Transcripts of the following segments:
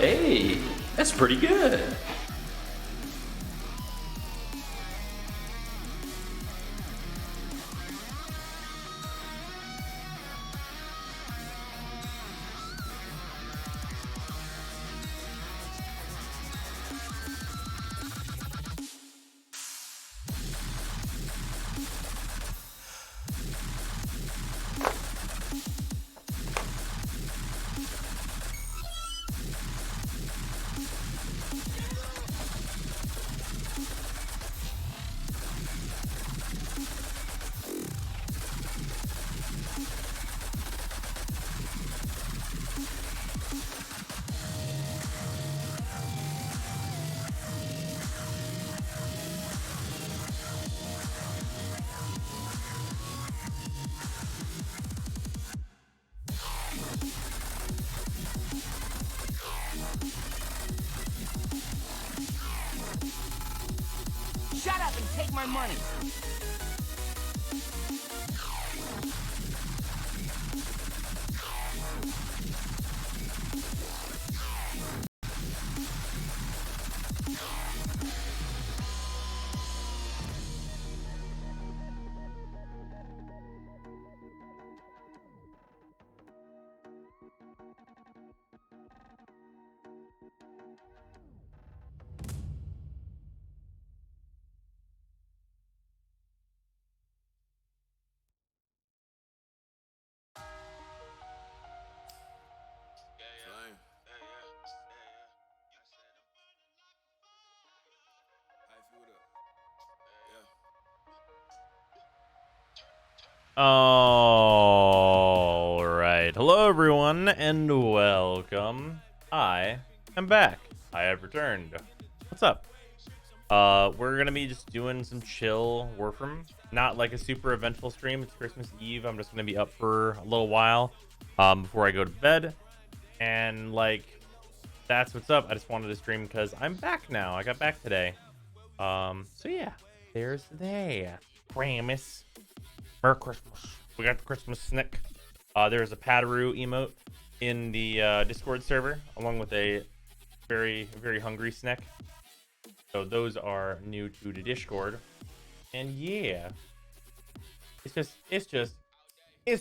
Hey, that's pretty good. Shut up and take my money. All right. Hello, everyone, and welcome. I am back. I have returned. What's up? We're gonna be just doing some chill Warframe. Not like a super eventful stream. It's Christmas Eve. I'm just gonna be up for a little while before I go to bed. And like, that's what's up. I just wanted to stream because I'm back now. I got back today. So yeah, there's there. Kramis. Merry Christmas. We got the Christmas snack. There's a Padaroo emote in the Discord server, along with a very, very hungry snack. So those are new to the Discord. And yeah, it's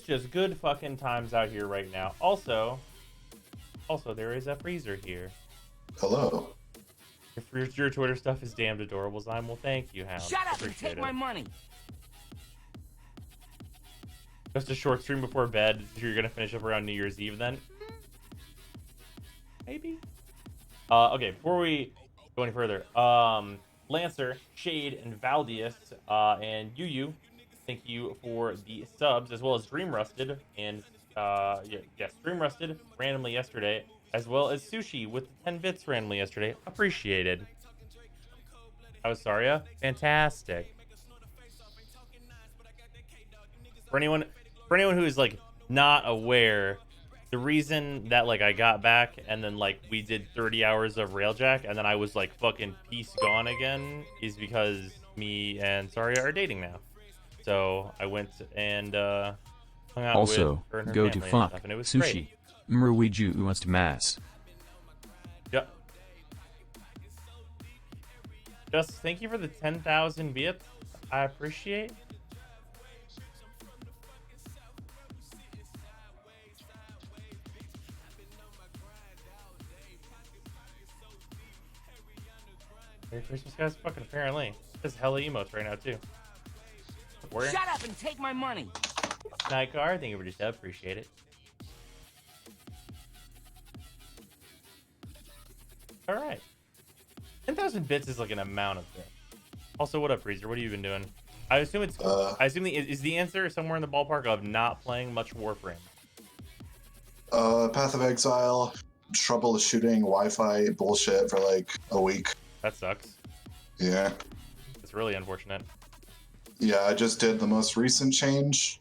just good fucking times out here right now. Also, there is a freezer here. Hello. Your Twitter stuff is damned adorable, Zyme. Well, thank you, Hound. Shut up and take my money. Just a short stream before bed. You're gonna finish up around New Year's Eve then? Maybe. Okay, before we go any further, Lancer, Shade, and Valdius, and Yu, thank you for the subs, as well as Dream Rusted, and Dream Rusted randomly yesterday, as well as Sushi with 10 bits randomly yesterday. Appreciated. How was Saria? Fantastic. For anyone who is like not aware, the reason that like I got back and then like we did 30 hours of Railjack and then I was like fucking peace gone again is because me and Saria are dating now. So I went and hung out also, with her and her go to family and fuck stuff, and it was sushi. great. Mruiju must mass. Yep. Just thank you for the 10,000 bits. I appreciate. Merry Christmas, guys. Fucking apparently. There's hella emotes right now, too. Where? Shut up and take my money. Nightcar, thank you for your sub. Appreciate it. Alright. 10,000 bits is like an amount of bits. Also, what up, Freezer? What have you been doing? I assume it's... I assume is the answer somewhere in the ballpark of not playing much Warframe? Path of Exile, troubleshooting Wi-Fi bullshit for like a week. That sucks. Yeah. It's really unfortunate. Yeah, I just did the most recent change,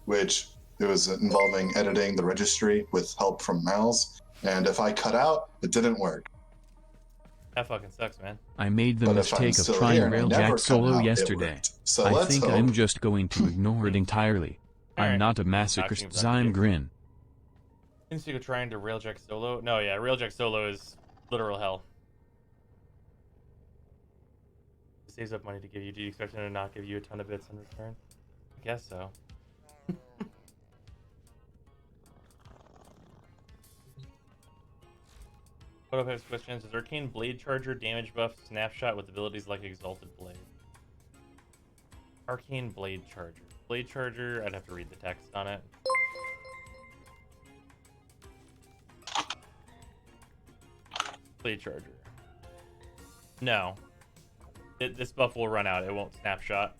which it was involving editing the registry with help from Mal's. And if I cut out, it didn't work. That fucking sucks, man. I made the But if I'm mistake of still trying here and I never Railjack cut solo out, it yesterday. worked. So I let's think hope. I'm just going to ignore it entirely. Alright. I'm not a Talking masochist. about Zyme you. grin. Seems like trying to railjack solo. No, yeah, railjack solo is literal hell. It saves up money to give you. Do you expect him to not give you a ton of bits in return? I guess so. What up, questions? Is Arcane Blade Charger damage buff snapshot with abilities like Exalted Blade? Arcane Blade Charger. Blade Charger, I'd have to read the text on it. Blade Charger. No. This buff will run out. It won't snapshot.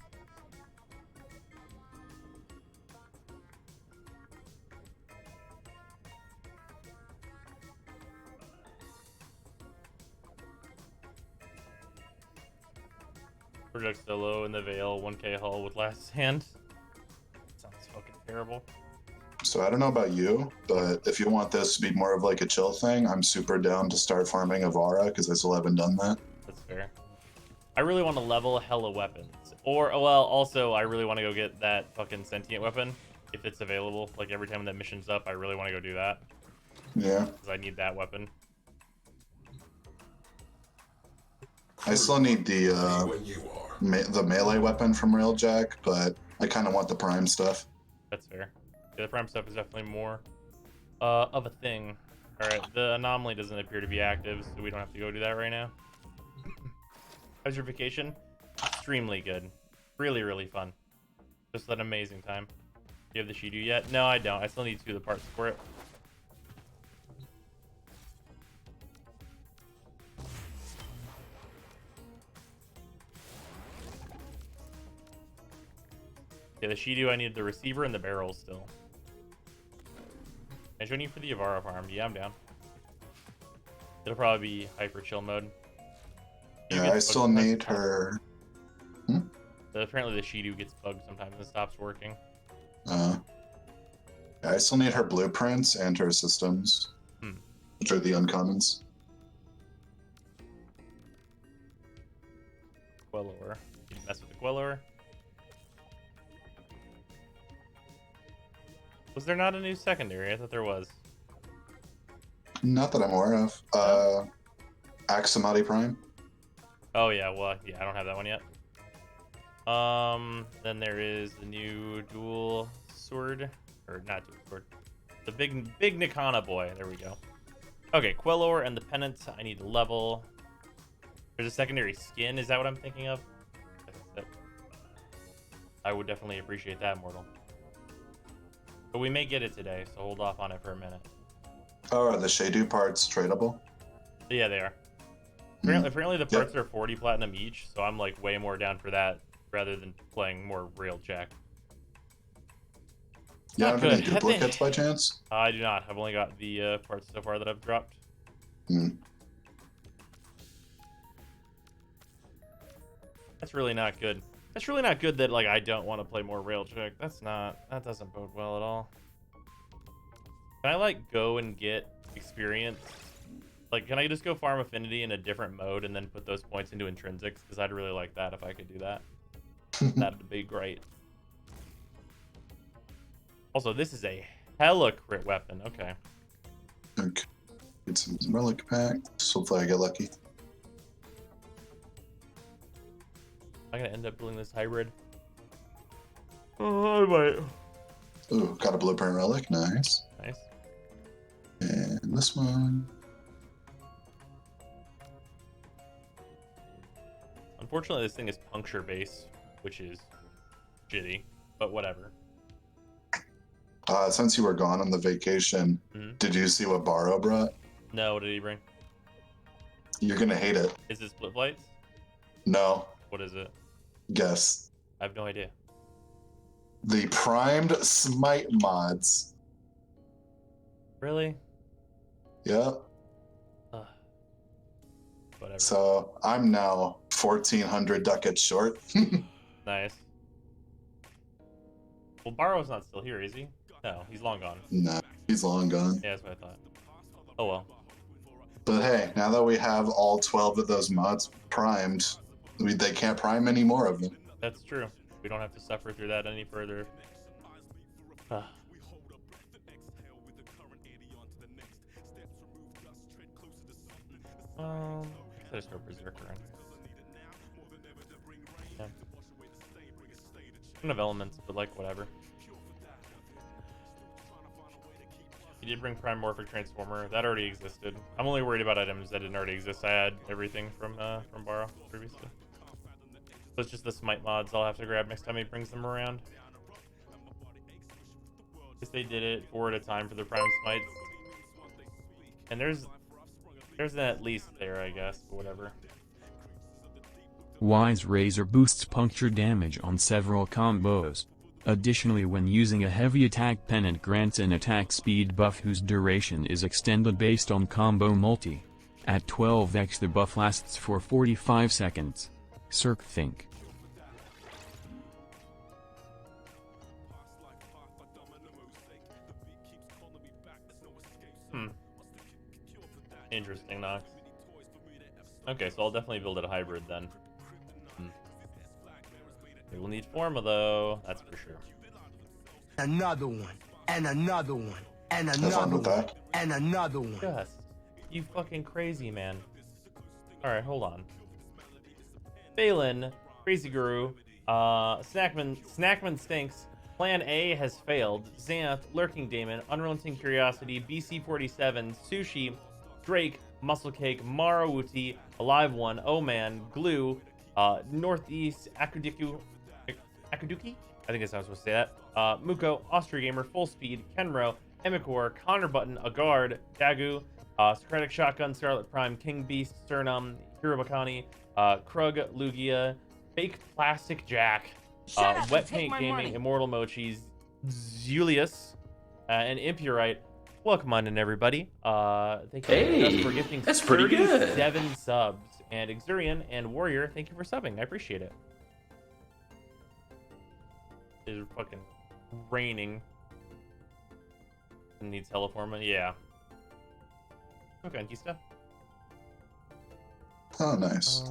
Project Solo in the Veil, 1k hull with last hand. Sounds fucking terrible. So I don't know about you, but if you want this to be more of like a chill thing, I'm super down to start farming Avara because I still haven't done that. That's fair. I really want to level hella weapons. Or, well, also, I really want to go get that fucking sentient weapon if it's available. Like, every time that mission's up, I really want to go do that. Yeah. Because I need that weapon. I still need the melee weapon from Railjack, but I kind of want the prime stuff. That's fair. Yeah, the prime stuff is definitely more of a thing. Alright, the anomaly doesn't appear to be active, so we don't have to go do that right now. How's your vacation? Extremely good. Really, really fun. Just an amazing time. Do you have the Shidu yet? No, I don't. I still need 2 of the parts for it. Yeah, the Shidu, I need the receiver and the barrel still. Can I join you for the Avara farm? Yeah, I'm down. It'll probably be hyper chill mode. Yeah, I still need her. Apparently the Shidu gets bugged sometimes and stops working. Yeah, I still need her blueprints and her systems, which are the uncommons. Quellower. You can mess with the Quellower. Was there not a new secondary? I thought there was. Not that I'm aware of. Axamati Prime. Oh yeah, well yeah, I don't have that one yet. Then there is the new dual sword, or not dual sword, the big Nikana boy. There we go. Okay, Quellower and the Penance. I need to level. There's a secondary skin. Is that what I'm thinking of? I would definitely appreciate that, Mortal. But we may get it today, so hold off on it for a minute. Oh, are the Shadu parts tradable? Yeah, they are. Apparently the parts are 40 platinum each, so I'm like way more down for that rather than playing more Railjack. You have any duplicates by chance? I do not. I've only got the parts so far that I've dropped. That's really not good. That's really not good that like I don't want to play more Railjack. That doesn't bode well at all. Can I like go and get experience? Like, can I just go farm affinity in a different mode and then put those points into intrinsics? Because I'd really like that if I could do that. That'd be great. Also, this is a hella crit weapon. Okay. Okay. Get some relic packs. Hopefully I get lucky. I'm gonna end up building this hybrid. Oh, I might. Ooh, got a blueprint relic. Nice. Nice. And this one. Unfortunately, this thing is puncture base, which is shitty, but whatever. Since you were gone on the vacation, did you see what Barrow brought? No, what did he bring? You're gonna hate it. Is it split flights? No. What is it? Guess. I have no idea. The primed smite mods. Really? Yep. Whatever. So I'm now 1,400 ducats short. Nice. Well, Barrow's not still here, is he? No, he's long gone. Nah, he's long gone. Yeah, that's what I thought. Oh well. But hey, now that we have all 12 of those mods primed, they can't prime any more of them. That's true. We don't have to suffer through that any further. I just no berserker in. Yeah. Kind of elements, but like whatever. He did bring Primorphic Transformer. That already existed. I'm only worried about items that didn't already exist. I had everything from Borrow previously. So it's just the Smite mods I'll have to grab next time he brings them around. Guess they did it 4 at a time for the Prime Smites. And there's an at least there, I guess, but whatever. Wise Razor boosts puncture damage on several combos. Additionally, when using a heavy attack pennant grants an attack speed buff whose duration is extended based on combo multi. At 12x the buff lasts for 45 seconds. Circ think. Interesting, Nox. Okay, so I'll definitely build it a hybrid then. We will need Forma though, that's for sure. Another one, and another one, and Have fun another with one, that. and another one. Just, you fucking crazy, man. Alright, hold on. Balin, Crazy Guru, Snackman Stinks, Plan A has failed, Xanth, Lurking Damon, Unrelenting Curiosity, BC47, Sushi, Drake, Muscle Cake, Marawuti, Alive One, Oman, Glue, Northeast, Akuduki? I think that's how I'm supposed to say that. Muko, Austria Gamer, Full Speed, Kenro, Emikor, Connor Button, Agard, Dagu, Socratic Shotgun, Scarlet Prime, King Beast, Cernum, Hirobakani, Krug, Lugia, Fake Plastic Jack, Wet Paint Gaming, money. Immortal Mochis, Zulius, and Impurite. Welcome on in, everybody. Thank you for gifting that's pretty good. 37 subs. And Exurian and Warrior, thank you for subbing. I appreciate it. It's fucking raining. Needs Teleforma, yeah. Okay, Kista. Oh, nice.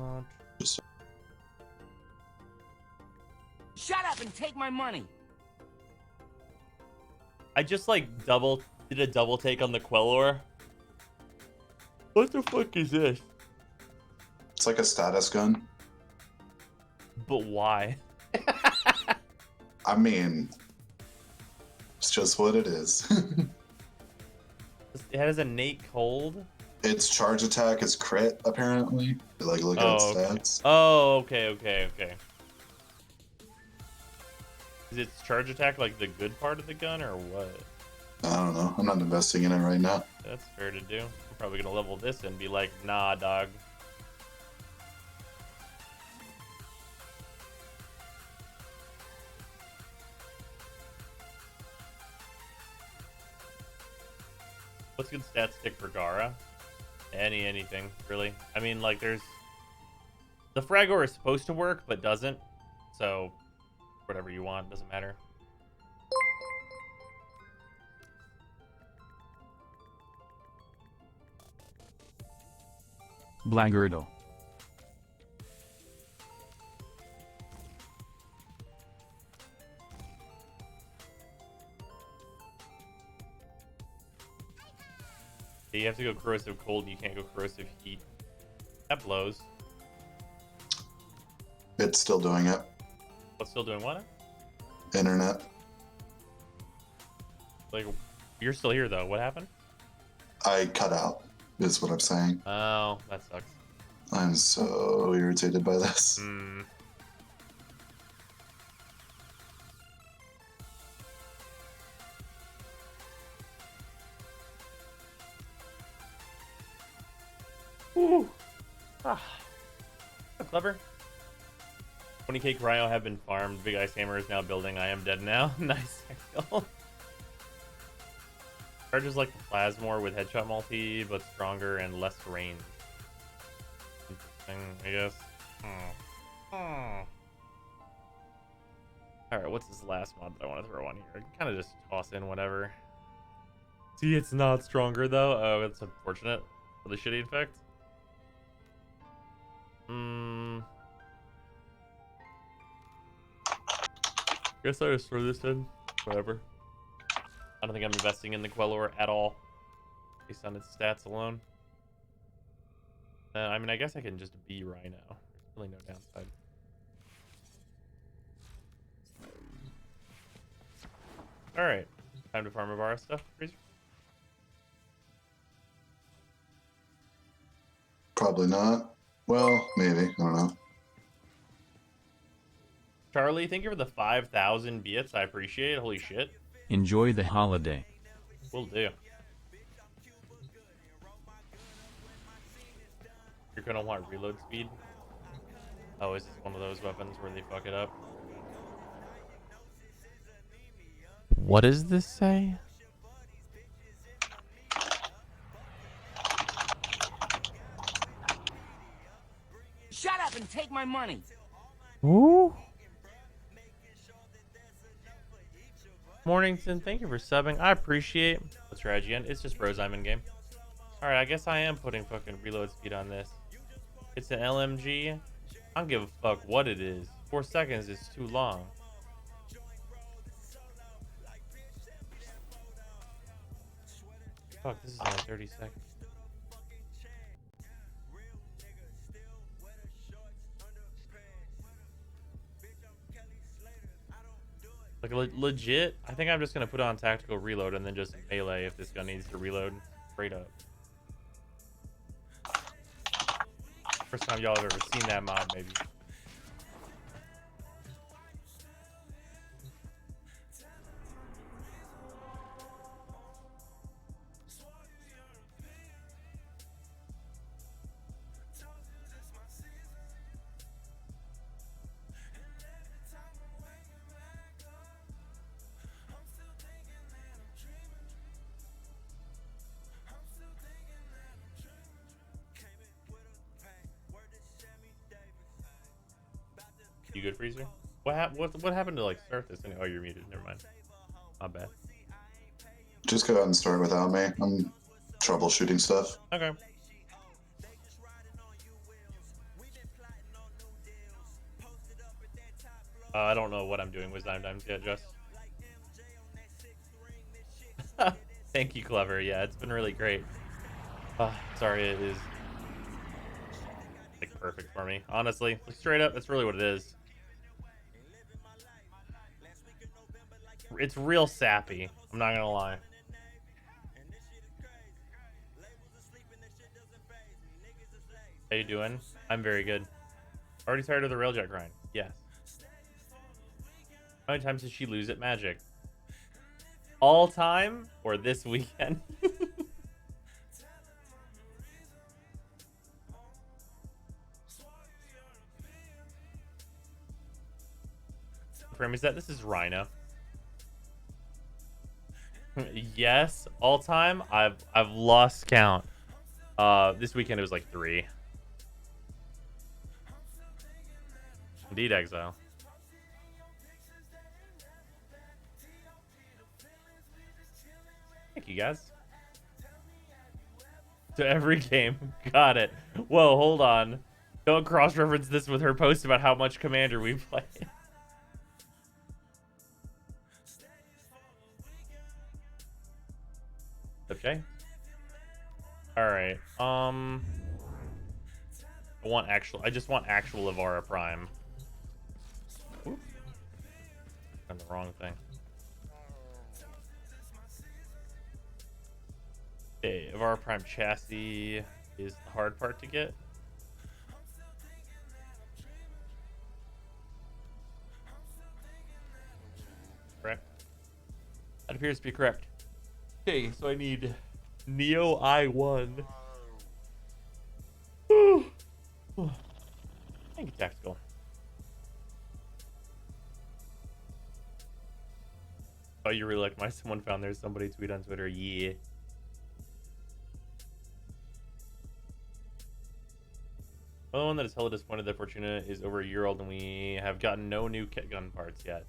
Shut up and take my money. I just like did a double take on the Quellor. What the fuck is this? It's like a status gun. But why? I mean, it's just what it is. It has innate cold. Its charge attack is crit, apparently. Like, look at its stats. Oh, okay. Is its charge attack like the good part of the gun or what? I don't know. I'm not investing in it right now. That's fair to do. I'm probably gonna level this and be like, nah, dog. What's good stat stick for Gara? Anything, really. I mean, like, there's... The Fragor is supposed to work, but doesn't. So, whatever you want, doesn't matter. Blackgirdle. You have to go corrosive cold and you can't go corrosive heat. That blows. It's still doing it. What's still doing what? Internet. Like, you're still here though. What happened? I cut out, is what I'm saying. Oh, that sucks. I'm so irritated by this. Ooh. Ah. Clever. 20k cryo have been farmed. Big Ice Hammer is now building. I am dead now. Nice. Charges like the Plasmor with headshot multi, but stronger and less range. Interesting, I guess. Alright, what's this last mod that I want to throw on here? I can kind of just toss in whatever. See, it's not stronger though. Oh, it's unfortunate. Really shitty effect. Guess I just throw this in. Whatever. I don't think I'm investing in the Quellor at all, based on its stats alone. I mean, I guess I can just be Rhino. There's really no downside. All right, time to farm Avara stuff. Freezer. Probably not. Well, maybe. I don't know. Charlie, thank you for the 5,000 bits. I appreciate it. Holy shit. Enjoy the holiday. Will do. You're gonna want reload speed. Oh, is this one of those weapons where they fuck it up? What does this say? Shut up and take my money. Ooh. Mornington, thank you for subbing. I appreciate. What's your IGN? It's just bros. I'm in game. All right, I guess I am putting fucking reload speed on this. It's an LMG. I don't give a fuck what it is. 4 seconds is too long. Fuck, this is only 30 seconds. Like legit, I think I'm just gonna put on tactical reload and then just melee if this gun needs to reload straight up. First time y'all have ever seen that mod, maybe. You good, Freezer? What happened to like start this? Oh, you're muted. Never mind. My bad. Just go ahead and start without me. I'm troubleshooting stuff. Okay. I don't know what I'm doing with Zyme yet, Just. Thank you, Clever. Yeah, it's been really great. Sorry, it is like perfect for me. Honestly, like, straight up, that's really what it is. It's real sappy. I'm not gonna lie. How you doing? I'm very good. Already tired of the railjet grind? Yes. How many times did she lose at Magic? All time or this weekend? Frame is that this is Rhino. Yes, all time. I've lost count. This weekend it was like 3. Indeed, Exile. Thank you guys. To every game. Got it. Whoa, hold on. Don't cross-reference this with her post about how much Commander we play. Okay. All right. I just want actual Avara Prime. Oops. Done the wrong thing. Okay, Avara Prime chassis is the hard part to get. Correct. That appears to be correct. Okay, so I need Neo I1. Thank you, Tactical. Oh, you really like my someone found there's somebody tweet on Twitter. Yeah. Well, the one that is hella disappointed that Fortuna is over a year old and we have gotten no new kit gun parts yet.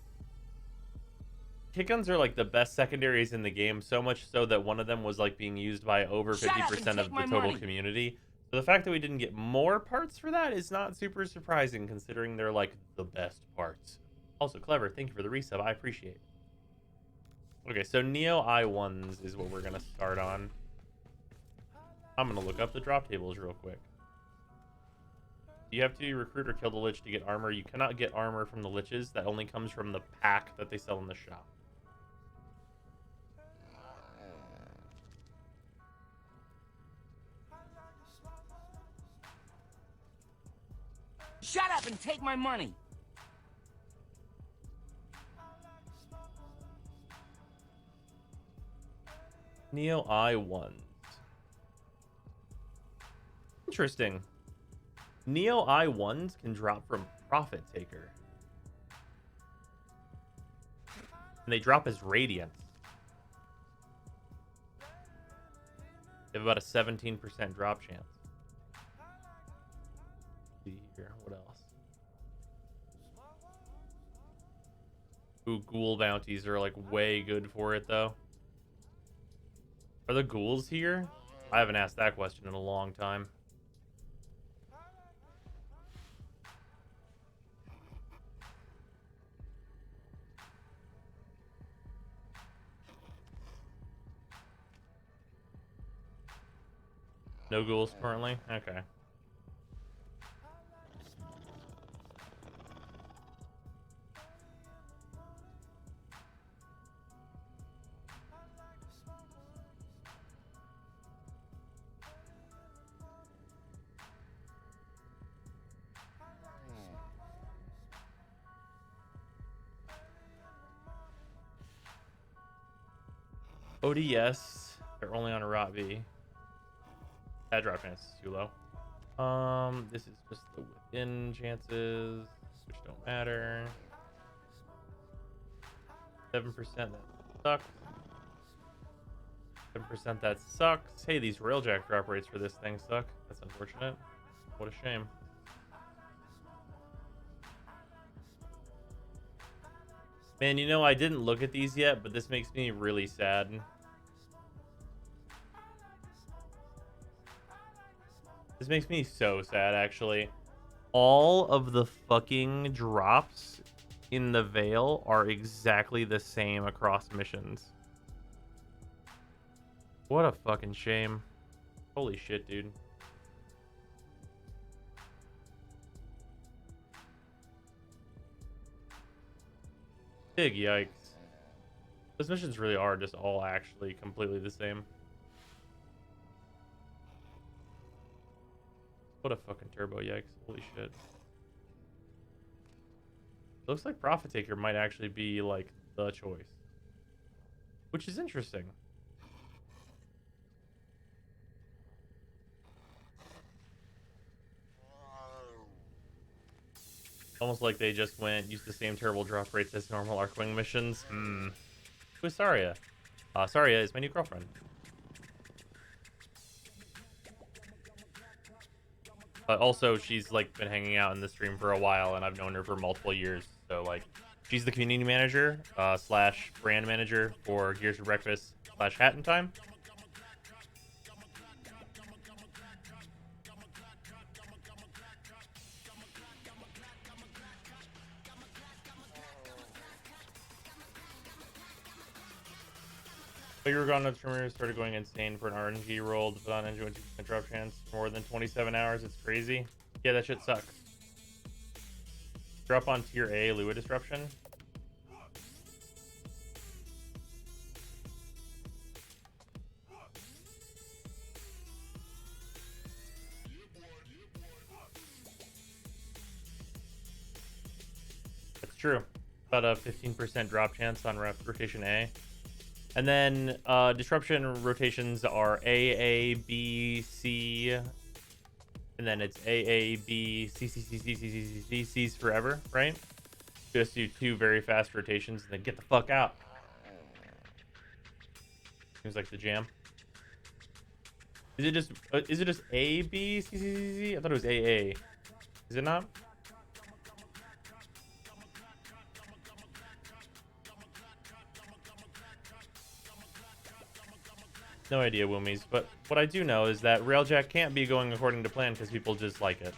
Kit guns are like the best secondaries in the game, so much so that one of them was like being used by over 50% of the total community. So the fact that we didn't get more parts for that is not super surprising considering they're like the best parts. Also, Clever, thank you for the resub. I appreciate it. Okay, so Neo I1s is what we're going to start on. I'm going to look up the drop tables real quick. You have to recruit or kill the lich to get armor. You cannot get armor from the liches. That only comes from the pack that they sell in the shop. Shut up and take my money. Neo I1s. Interesting. Neo I1s can drop from Profit Taker. And they drop as Radiance. They have about a 17% drop chance. Let's see here, what else? Ooh, ghoul bounties are like way good for it though. Are the ghouls here? I haven't asked that question in a long time. No ghouls currently? Okay. ODS, they're only on a Rot V. That drop chance is too low. This is just the within chances, which don't matter. 7% that sucks. 7% that sucks. Hey, these railjack drop rates for this thing suck. That's unfortunate. What a shame. Man, you know, I didn't look at these yet, but this makes me really sad. This makes me so sad, actually. All of the fucking drops in the Veil are exactly the same across missions. What a fucking shame. Holy shit, dude. Big yikes. Those missions really are just all actually completely the same. What a fucking turbo yikes. Holy shit. Looks like Profit Taker might actually be like the choice. Which is interesting. Almost like they just used the same terrible drop rates as normal Arcwing missions. Who's Saria? Saria is my new girlfriend. But also, she's like been hanging out in the stream for a while, and I've known her for multiple years. So like, she's the community manager slash brand manager for Gears for Breakfast slash Hat in Time. But you were gone on streamer, started going insane for an RNG roll to put on engine with 2% drop chance. More than 27 hours, it's crazy. Yeah, that shit sucks. Drop on tier A, Lua Disruption. That's true. About a 15% drop chance on rotation A. And then disruption rotations are A, B, C, and then it's A, B, C, C, C, C, C, C, C, C, C's forever, right? Just do 2 very fast rotations and then get the fuck out. Seems like the jam. Is it just A, B, C, C, C, C? I thought it was A, A. Is it not? No idea, Woomies, but what I do know is that Railjack can't be going according to plan because people just like it.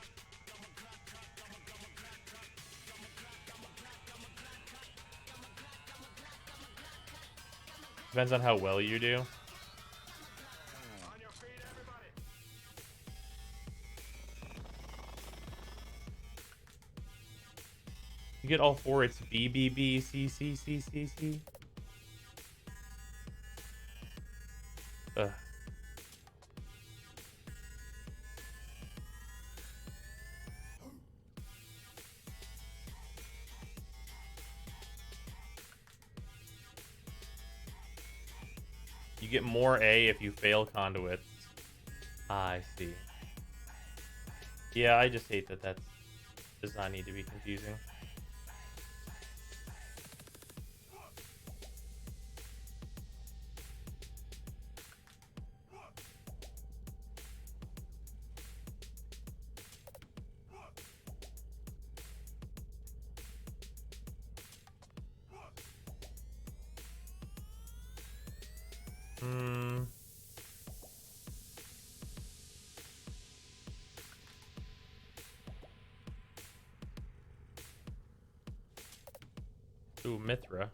Depends on how well you do. You get all four, it's B, B, B, C, C, C, C, C. Ugh. You get more A if you fail conduits. Ah, I see. Yeah, I just hate that does not need to be confusing. Hmm. Ooh, Mithra.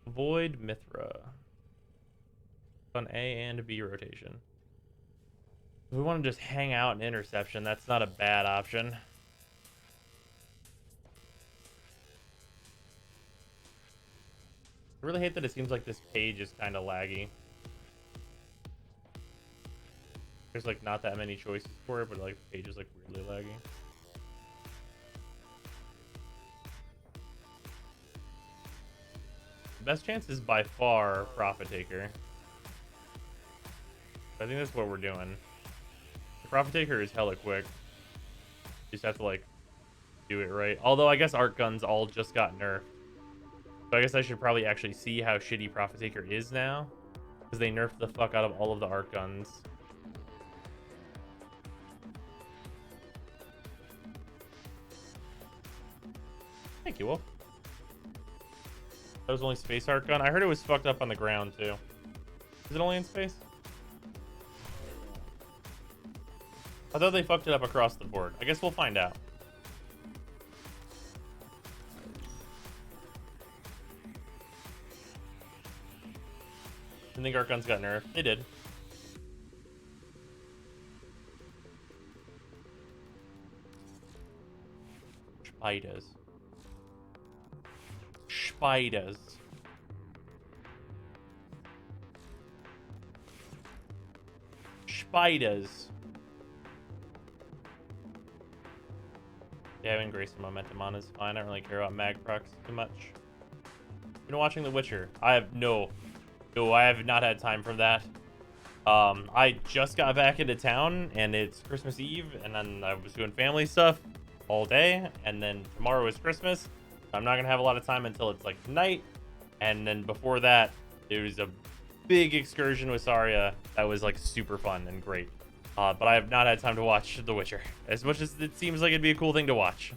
Avoid Mithra. On A and B rotation. If we want to just hang out in interception, that's not a bad option. I really hate that it seems like this page is kind of laggy. There's like not that many choices for it, but like the page is like weirdly laggy. The best chance is by far Profit Taker. I think that's what we're doing. The Profit Taker is hella quick. You just have to like do it right. Although I guess Arc Guns all just got nerfed. So I guess I should probably actually see how shitty Profit Taker is now. Because they nerfed the fuck out of all of the Arc Guns. Thank you, Wolf. That was only space Arc Gun? I heard it was fucked up on the ground too. Is it only in space? I thought they fucked it up across the board. I guess we'll find out. I think Arc Guns got nerfed. They did. Spiders. Spiders. Spiders. Yeah, having Grace and Momentum on is fine. I don't really care about mag procs too much. Been watching The Witcher. I have I have not had time for that. I just got back into town and it's Christmas Eve, and then I was doing family stuff all day, and then tomorrow is Christmas. I'm not gonna have a lot of time until it's like night, and then before that, there was a big excursion with Saria that was like super fun and great. But I have not had time to watch The Witcher, as much as it seems like it'd be a cool thing to watch.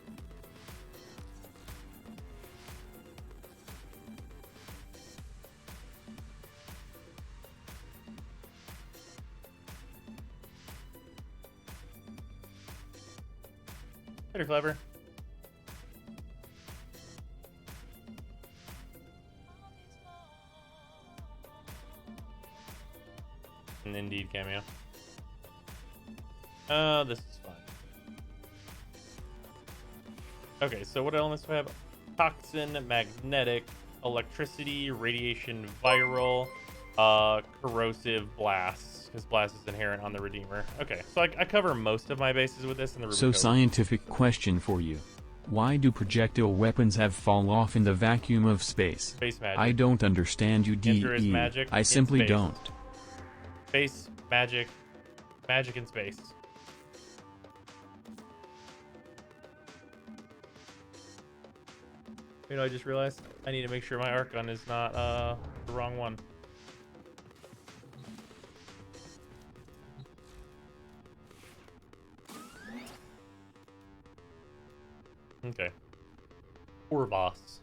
Later, Clever. An Indeed cameo. This is fine. Okay, so what elements do I have? Toxin, magnetic, electricity, radiation, viral, corrosive, blast. Because blast is inherent on the Redeemer. Okay, so I cover most of my bases with this in the Ruby So code. scientific question for you. Why do projectile weapons have fall off in the vacuum of space? Space magic. I don't understand you, Enter is DE. magic I in simply space. don't. Space, magic, magic in space. You know, I just realized I need to make sure my arc gun is not the wrong one. Okay. Poor boss.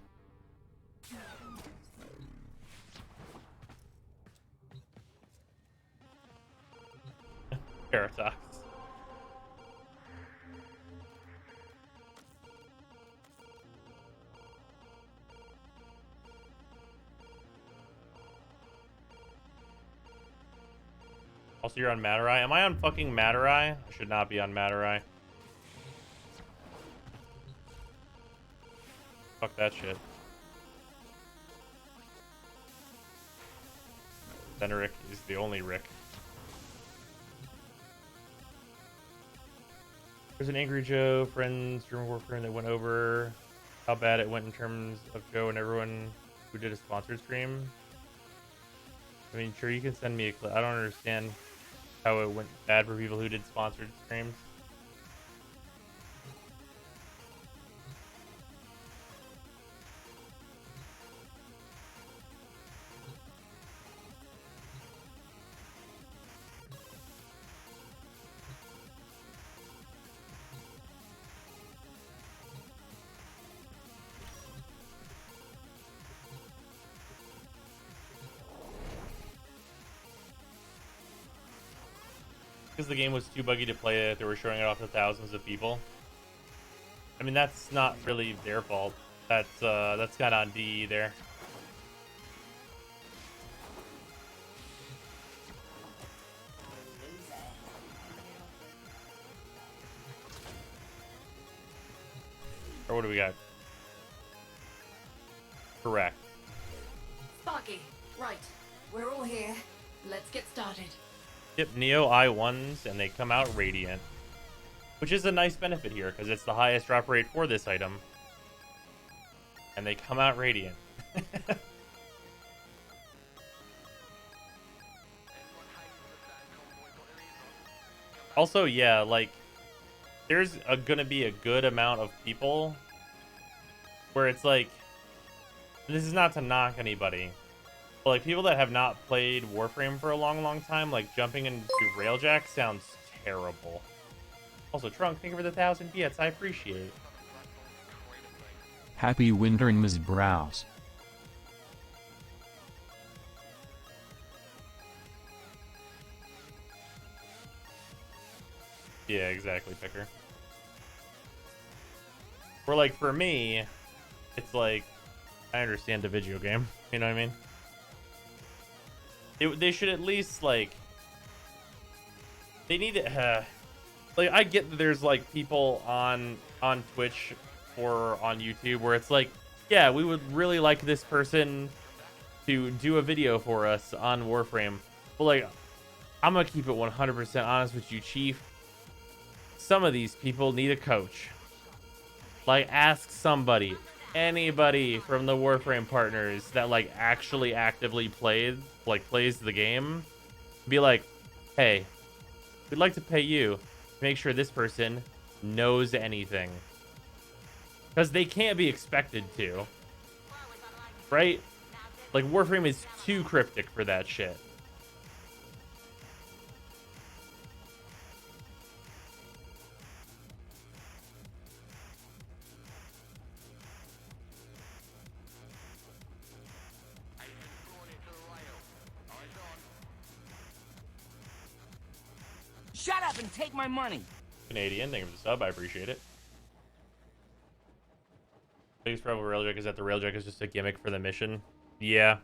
Paradox. Also, you're on Madurai. Am I on fucking Madurai? I should not be on Madurai. Fuck that shit. Fenric is the only Rick. There's an Angry Joe, friends, Eve Warframe that went over how bad it went in terms of Joe and everyone who did a sponsored stream. I mean, sure, you can send me a clip. I don't understand how it went bad for people who did sponsored streams. Because the game was too buggy to play it, they were showing it off to thousands of people. I mean, that's not really their fault. That's kind of on DE there. Or what do we got? Correct. Sparky, right. We're all here. Let's get started. Yep, Neo I1s, and they come out radiant. Which is a nice benefit here, because it's the highest drop rate for this item. And they come out radiant. Also, yeah, like, there's gonna be a good amount of people where it's like, this is not to knock anybody, but like people that have not played Warframe for a long time, like jumping into Railjack sounds terrible. Also, Trunk, thank you for the 1,000 bits. I appreciate it. Happy wintering, Ms. Browse. Yeah, exactly, Picker. Or like for me, it's like I understand the video game. You know what I mean? They should at least like they need to like I get that there's like people on Twitch or on YouTube where it's like, yeah, we would really like this person to do a video for us on Warframe. But like, I'm gonna keep it 100% honest with you, Chief. Some of these people need a coach. Like, ask somebody, anybody from the Warframe partners that like actually actively plays the game. Be like, hey, we'd like to pay you to make sure this person knows anything. Because they can't be expected to. Right? Like, Warframe is too cryptic for that shit. Shut up and take my money. Canadian, thank you for the sub. I appreciate it. Biggest problem with Railjack is that the Railjack is just a gimmick for the mission. Yeah.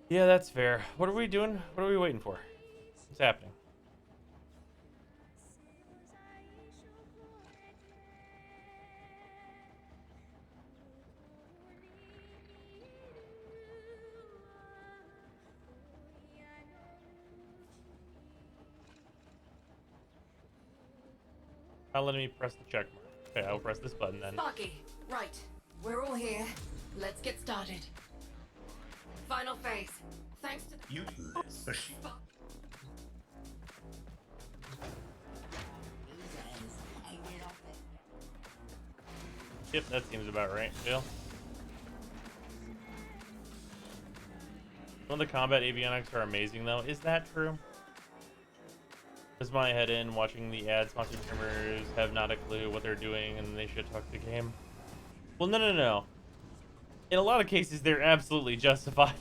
Yeah, that's fair. What are we doing? What are we waiting for? What's happening? Not letting me press the check mark. Okay, I'll press this button then. Sparky, right. We're all here. Let's get started. Final phase. Thanks to the... Yep, that seems about right, Jill. Some of the combat avionics are amazing, though. Is that true? Is my head in watching the ad-sponsored streamers have not a clue what they're doing and they should talk the game? Well, no. In a lot of cases, they're absolutely justified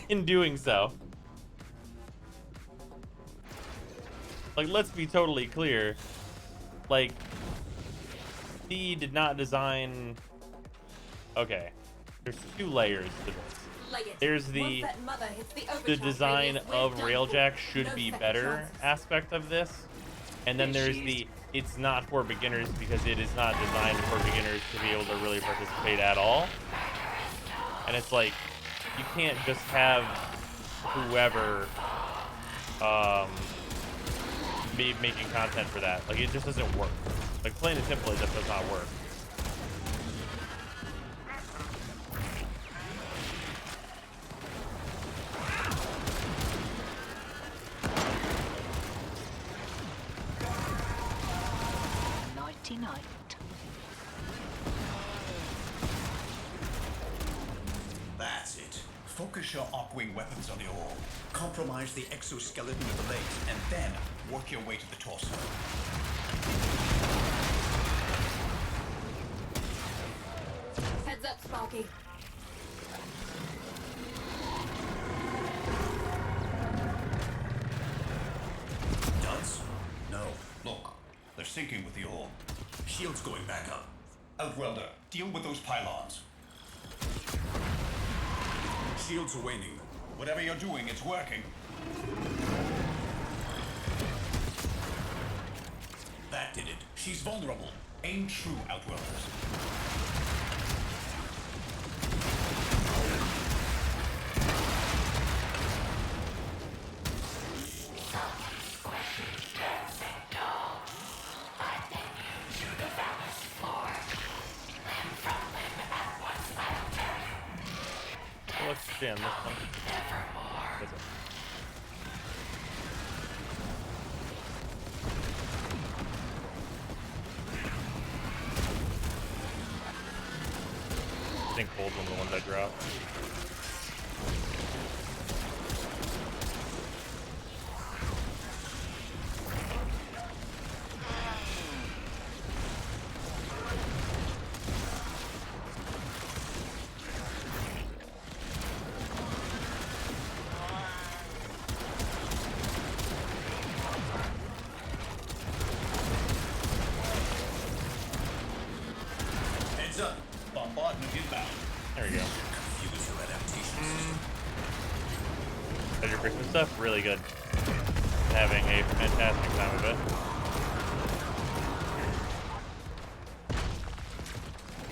in doing so. Like, let's be totally clear. Like, he did not design... Okay, there's two layers to this. Play it. there's Once the that mother hits the the overcharge design radius, we're of done Railjack for. should No be second better chances. aspect of this. And then there's the it's not for beginners because it is not designed for beginners to be able to really participate at all. And it's like you can't just have whoever be making content for that. Like it just doesn't work. Like plain and simple, it just does not work. Night. That's it. Focus your arc-wing weapons on the orb. Compromise the exoskeleton of the legs, and then work your way to the torso. Heads up, Sparky. Duds? No. Look, they're sinking with the orb. Shield's going back up. Outwelder, deal with those pylons. Shields are waning. Whatever you're doing, it's working. That did it. She's vulnerable. Aim true, Outwelders. Let's jam this one. That's it. I think cold one the ones I dropped. Heads up. Bombardment inbound. There we go. Confuse your adaptation system. That's your Christmas stuff. Really good. Having a fantastic time of it.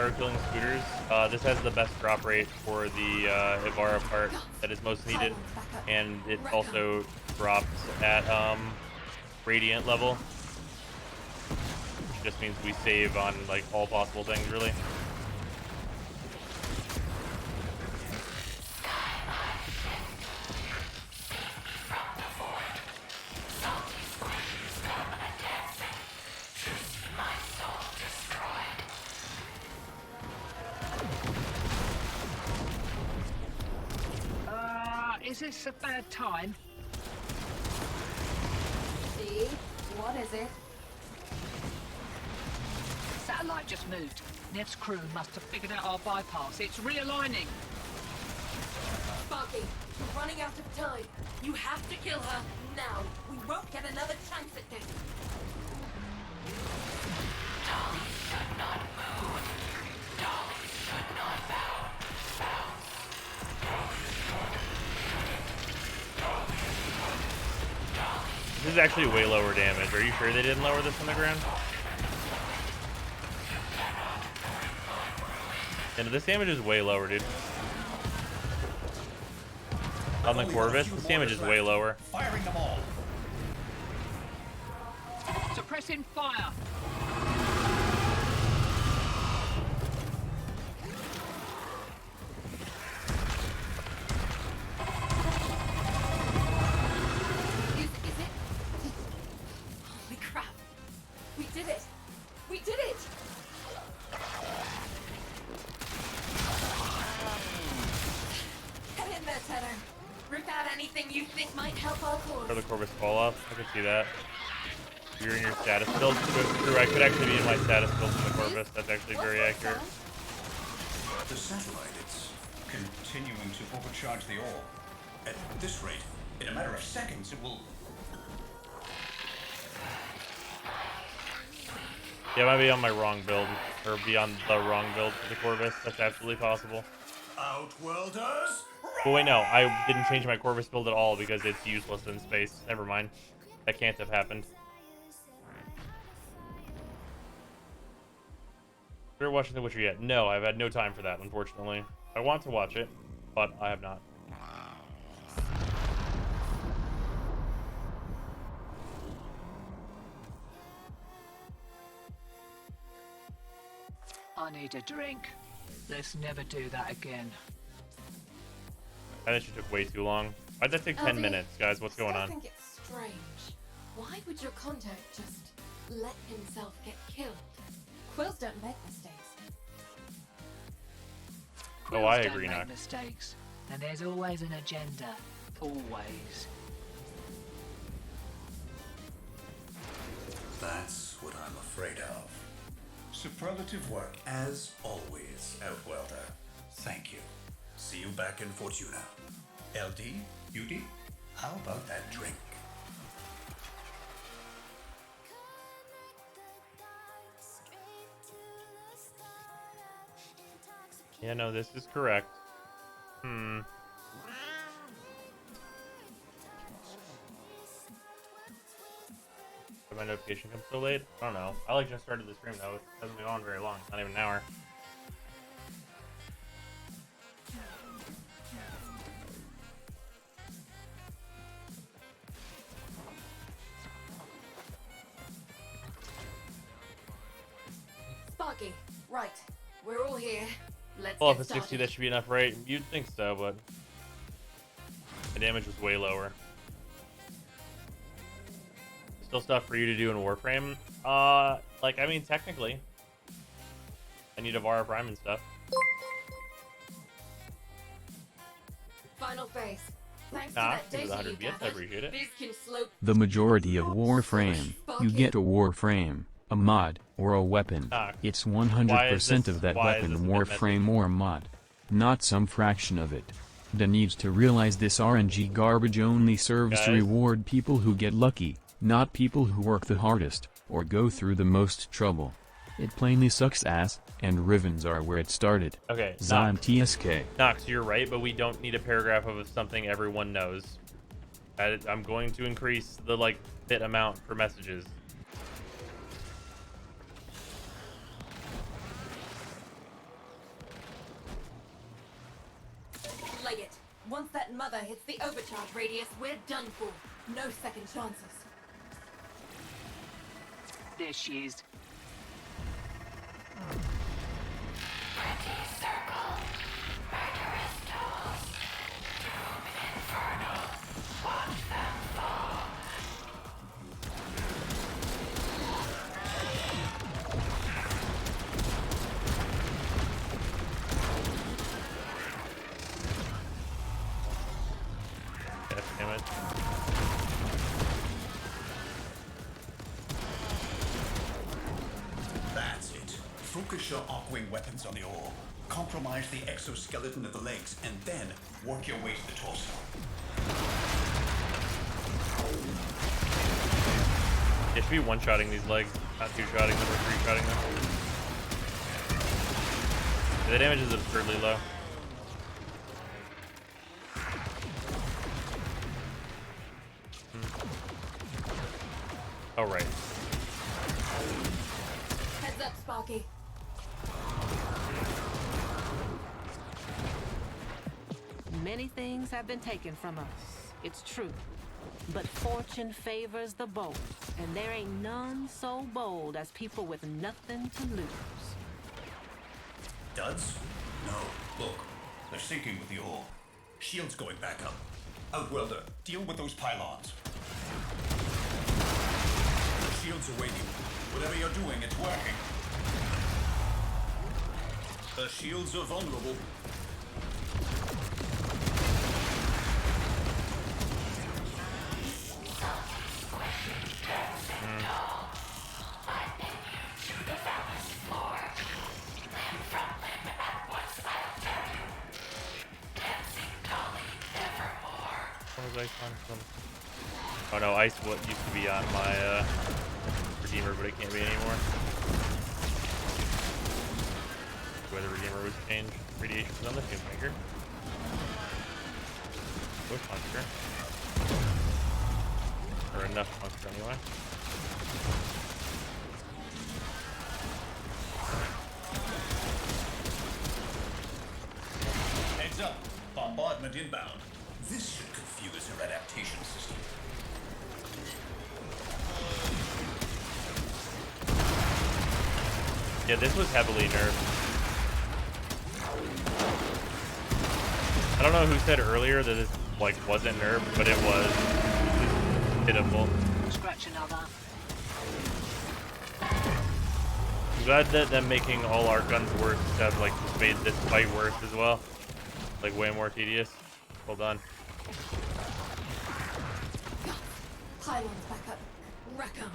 Are killing scooters. This has the best drop rate for the Ibarra part that is most needed, and it also drops at radiant level, which just means we save on like all possible things really. Is this a bad time? Steve, what is it? Satellite just moved. Nev's crew must have figured out our bypass. It's realigning. Sparky, we're running out of time. You have to kill her now. We won't get another chance at this. This is actually way lower damage. Are you sure they didn't lower this on the ground? And this damage is way lower, dude. On the Corvus, this damage is way lower. Firing them all. Suppressing fire. Is it? Holy crap. We did it. We did it. Get in there, Tenor. Rip out anything you think might help our cause. Or the Corvus fall off. I can see that. You're in your status build. True, I could actually be in my status build from the Corvus. That's actually very accurate. The satellite, it's continuing to overcharge the orb. At this rate, in a matter of seconds, it will... Yeah, I might be on my wrong build, or be on the wrong build for the Corvus. That's absolutely possible. Outworlders, Well, wait, no. I didn't change my Corvus build at all because it's useless in space. Never mind. That can't have happened. You're watching The Witcher yet? No, I've had no time for that, unfortunately. I want to watch it, but I have not. I need a drink. Let's never do that again. That actually took way too long. Why'd that take 10 minutes, guys? What's going on? I think it's strange. Why would your contact just let himself get killed? Quills don't make mistakes. Oh, I Quills agree, don't Nock. make mistakes, and there's always an agenda. Always. That's what I'm afraid of. Superlative work as always, Outwelder. Thank you. See you back in Fortuna. LD, UD, how about that drink? Yeah, no, this is correct. Did my notification come so late? I don't know. I just started the stream though. It hasn't been on very long. Not even an hour. Sparky, right. We're all here. Let's Well, get if it's 60, started. that should be enough, right? You'd think so, but the damage was way lower. Still stuff for you to do in Warframe? Like, I mean, technically. I need a Vara Prime and stuff. Final phase. Thanks Nah, to that give it data 100 you bits, I gathered, appreciate it. these can slope The majority of Warframe, you get a Warframe, a mod, or a weapon. Knox, It's why is 100% this- of that why is weapon this a bit Warframe or mod. Not some fraction of it. The needs to realize this RNG garbage only serves to Guys? reward people who get lucky, not people who work the hardest, or go through the most trouble. It plainly sucks ass, and Rivens are where it started. Okay, Zime Knox. TSK. Knox, you're right, but we don't need a paragraph of something everyone knows. I'm going to increase the, like, bit amount for messages. Leg it. Once that mother hits the overcharge radius, we're done for. No second chances. There she is. God damn it. That's it. Focus your arc-wing weapons on the ore. Compromise the exoskeleton of the legs, and then work your way to the torso. It should be one-shotting these legs, not two-shotting them or three-shotting them. The damage is absurdly low. Oh, right. Heads up, Sparky. Many things have been taken from us, it's true. But fortune favors the bold, and there ain't none so bold as people with nothing to lose. Duds? No. Look, they're sinking with the ore. Shields going back up. Outwelder, deal with those pylons. The shields are waiting. Whatever you're doing, it's working. The shields are vulnerable. Oh no, ice what used to be on my Redeemer, but it can't be anymore. Where the Redeemer was changed. Radiation was on the Kingmaker. with puncture. Or enough puncture anyway. Heads up. Bombardment inbound. This should confuse her adaptation system. Yeah, this was heavily nerfed. I don't know who said earlier that this like wasn't nerfed, but it was. It's pitiful. Scratch another. I'm glad that them making all our guns worse have like just made this fight worse as well. Like way more tedious. Hold on. Pylons back up. Wreck 'em.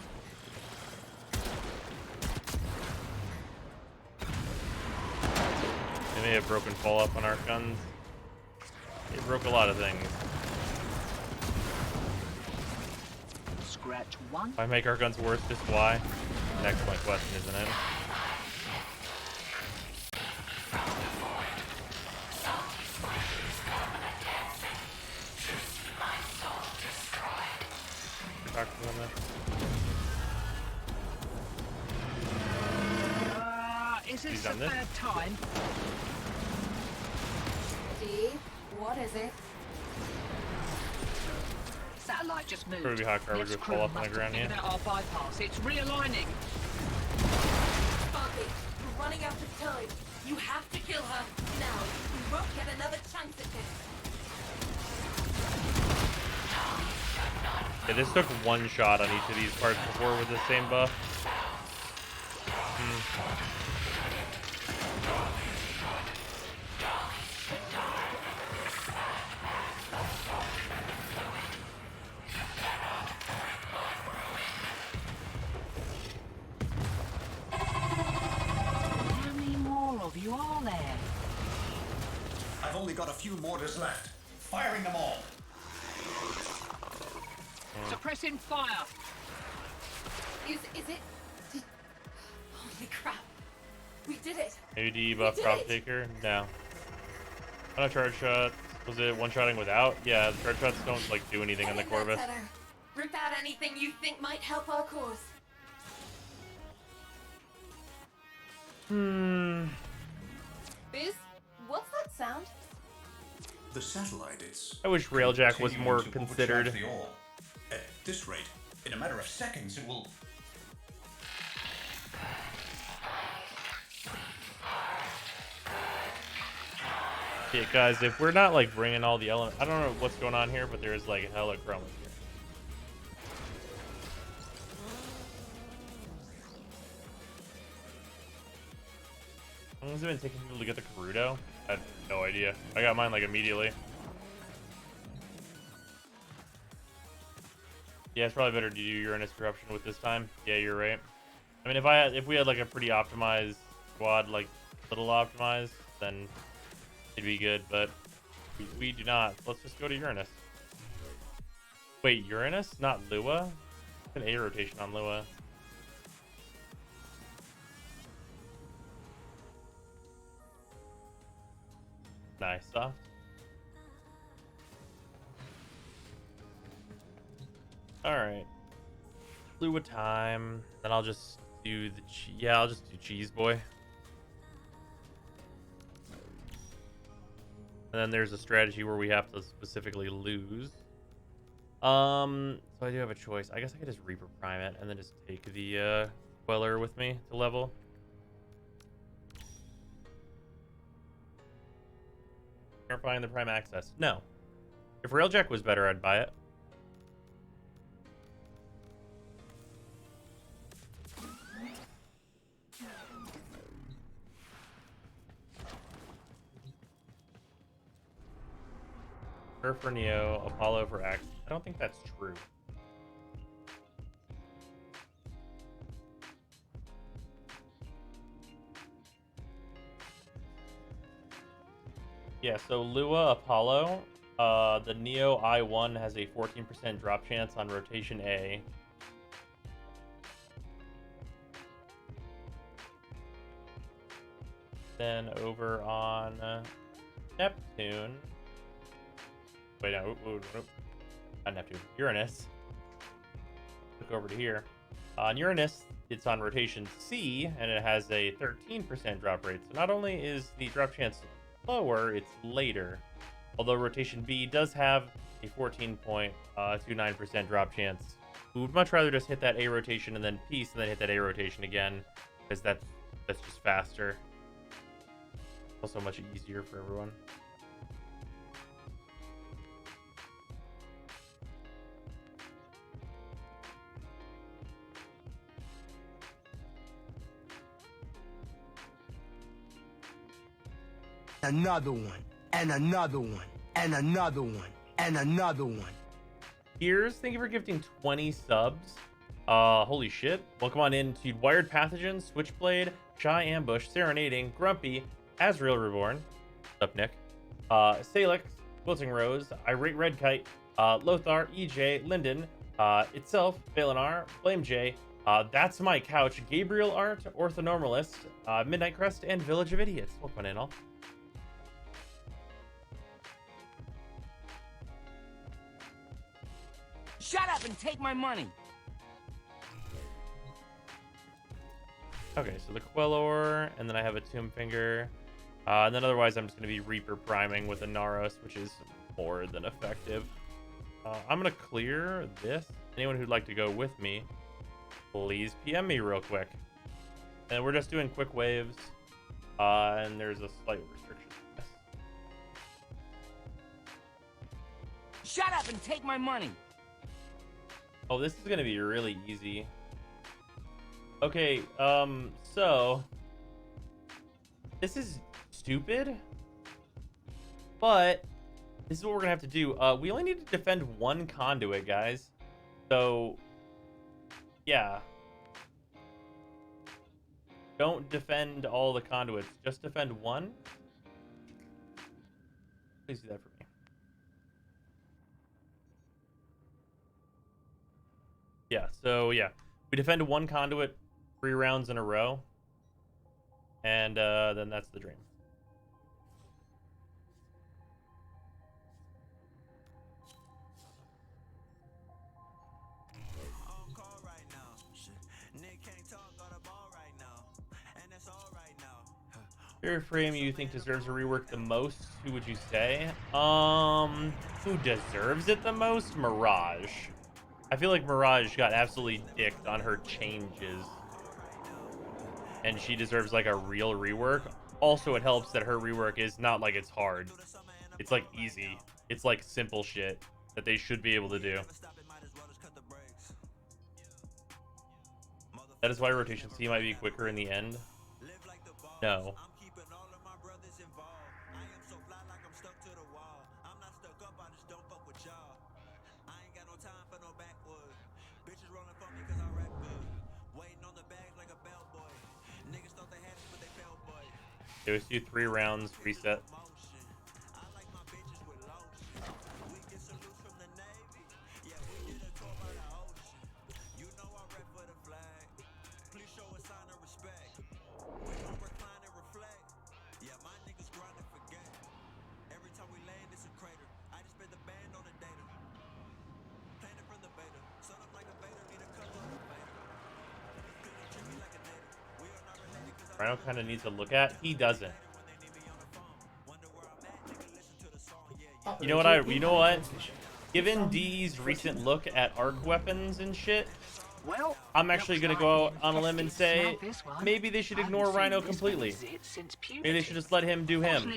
They may have broken fall up on our guns. They broke a lot of things. Scratch one. If I make our guns worse, just why? An excellent question, isn't it? Talk to them then. Is He's this a done this. bad time? Steve, what is it? Satellite just moved. Probably hot car would Next go crew fall off on must the ground, have figured yeah. out our bypass. It's realigning. Sparky, we're running out of time. You have to kill her now. We won't get another chance at this. Yeah, this took one shot on each of these parts before with the same buff. How many more of you are there? I've only got a few mortars left. Firing them all. Suppressing fire. Is it? Holy crap. We did it. Maybe debuff did crop it. taker? No. On a charge shot. Was it one-shotting without? Yeah, the charge shots don't like do anything on the Getting that Corvus. better. Rip out anything you think might help our cause. Biz, what's that sound? The satellite is. I wish Railjack was more continuing to considered. overcharge the ore. At this rate, in a matter of seconds, it will. Yeah, guys, if we're not like bringing all the elements, I don't know what's going on here, but there's like hella chroma here. How long has it been taking people to get the Karudo? I have no idea. I got mine like immediately. Yeah, it's probably better to do Uranus corruption with this time. Yeah, you're right. I mean, if we had like a pretty optimized squad, like little optimized, then it'd be good. But we do not. Let's just go to Uranus. Wait, Uranus, not Lua? It's an A rotation on Lua. Nice stuff. Alright. Lua time. Then I'll just do the yeah, I'll just do Cheese Boy. And then there's a strategy where we have to specifically lose. So I do have a choice. I guess I could just Reaper Prime it and then just take the Queller with me to level. Verifying the Prime access. No. If Railjack was better, I'd buy it. Her for Neo, Apollo for Axe. I don't think that's true. Yeah, so Lua, Apollo. The Neo I-1 has a 14% drop chance on rotation A. Then over on Neptune, Wait, no. Not Neptune. Uranus. Look over to here. On Uranus, it's on rotation C, and it has a 13% drop rate. So not only is the drop chance lower, it's later. Although rotation B does have a 14.29% drop chance. We would much rather just hit that A rotation and then peace, and then hit that A rotation again, because that's just faster. Also much easier for everyone. Another one, and another one, and another one, and another one. Here's, thank you for gifting 20 subs. Holy shit. Welcome on in to Wired Pathogen, Switchblade, Shy Ambush, Serenading, Grumpy, Azrael Reborn. What's up, Nick? Salix, Quilting Rose, Irate Red Kite, Lothar, EJ, Linden, Itself, Valenar, Blame J, That's My Couch, Gabriel Art, Orthonormalist, Midnight Crest, and Village of Idiots. Welcome on in, all. Shut up and take my money. Okay, so the Quellor, and then I have a Tomb Finger. And then otherwise, I'm just going to be Reaper priming with a Naros, which is more than effective. I'm going to clear this. Anyone who'd like to go with me, please PM me real quick. And we're just doing quick waves. And there's a slight restriction. Shut up and take my money. Oh, this is going to be really easy. Okay, so this is stupid, but this is what we're gonna have to do. We only need to defend one conduit, guys. So, yeah. Don't defend all the conduits. Just defend one. Please do that for me. Yeah, so yeah. We defend one conduit 3 rounds in a row. And then that's the dream. Eve Warframe you think deserves a rework the most? Who would you say? Who deserves it the most? Mirage. I feel like Mirage got absolutely dicked on her changes. And she deserves like a real rework. Also, it helps that her rework is not like it's hard. It's like easy. It's like simple shit that they should be able to do. That is why rotation C might be quicker in the end. No. Let's do 3 rounds, reset. Rhino kind of needs to look at. He doesn't. You know what? You know what? Given D's recent look at arc weapons and shit, I'm actually gonna go out on a limb and say maybe they should ignore Rhino completely. Maybe they should just let him do him.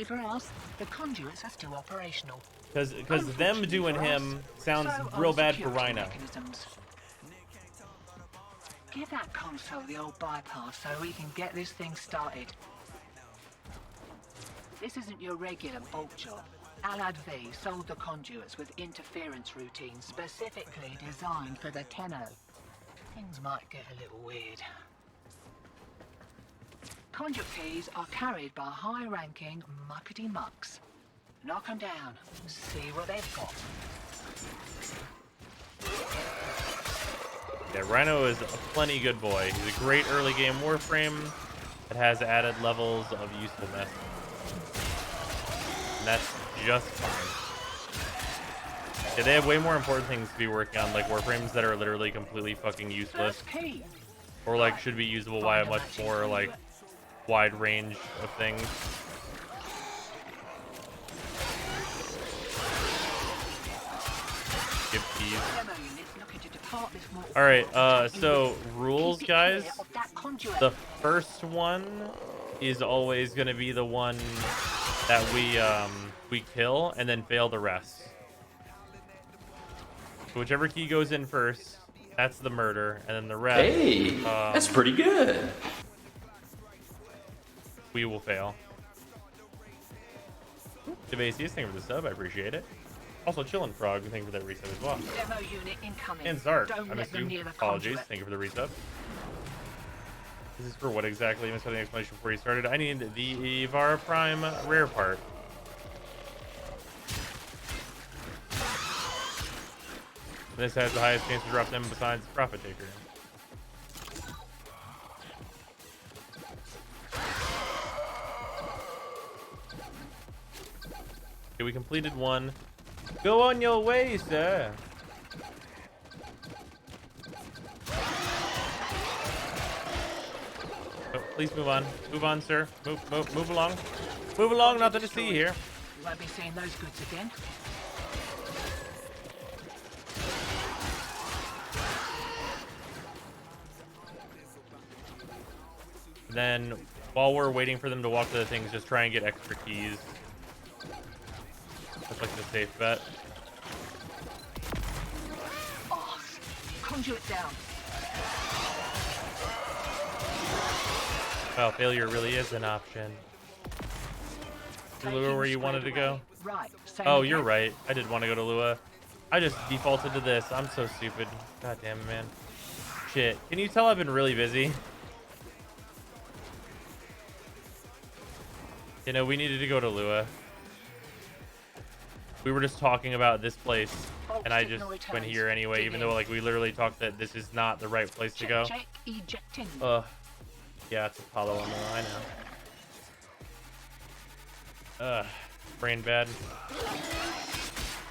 Because them doing him sounds real bad for Rhino. Give that console the old bypass so we can get this thing started. This isn't your regular bolt job. Allied V sold the conduits with interference routines specifically designed for the Tenno. Things might get a little weird. Conduit keys are carried by high-ranking muckety-mucks. Knock them down. See what they've got. Yeah, Rhino is a plenty good boy. He's a great early game Warframe that has added levels of usefulness. And that's just fine. Yeah, they have way more important things to be working on, like warframes that are literally completely fucking useless, or like should be usable by a much more like wide range of things. Give keys. All right, so rules, guys. The first one is always going to be the one that we kill and then fail the rest. So whichever key goes in first, that's the murder, and then the rest. Hey, that's pretty good. We will fail. Debacius, thank you for the sub. I appreciate it. Also, Chillin' Frog, thank you for that resub as well. Demo unit incoming. And Zark, Don't I missed let them you. near the Apologies. conduit. Thank you for the resub. This is for what exactly? I missed the explanation before you started. I need the Eve Warframe rare part. This has the highest chance to drop them besides Profit Taker. Okay, we completed one. Go on your way, sir. Oh, please move on. Move on, sir. Move along. Move along, nothing to see here. You won't be seeing those goods again. Then, while we're waiting for them to walk to the things, just try and get extra keys. That's like the safe bet. Oh, conduit down. Well, failure really is an option. Lua, where you wanted to go? Right. Oh, you're right. I did want to go to Lua. I just defaulted to this. I'm so stupid. God damn it, man. Shit. Can you tell I've been really busy? You know, we needed to go to Lua. We were just talking about this place, and I just went here anyway, even though like we literally talked that this is not the right place to go. Check ejecting. Yeah, it's Apollo on there. I know. Brain bad.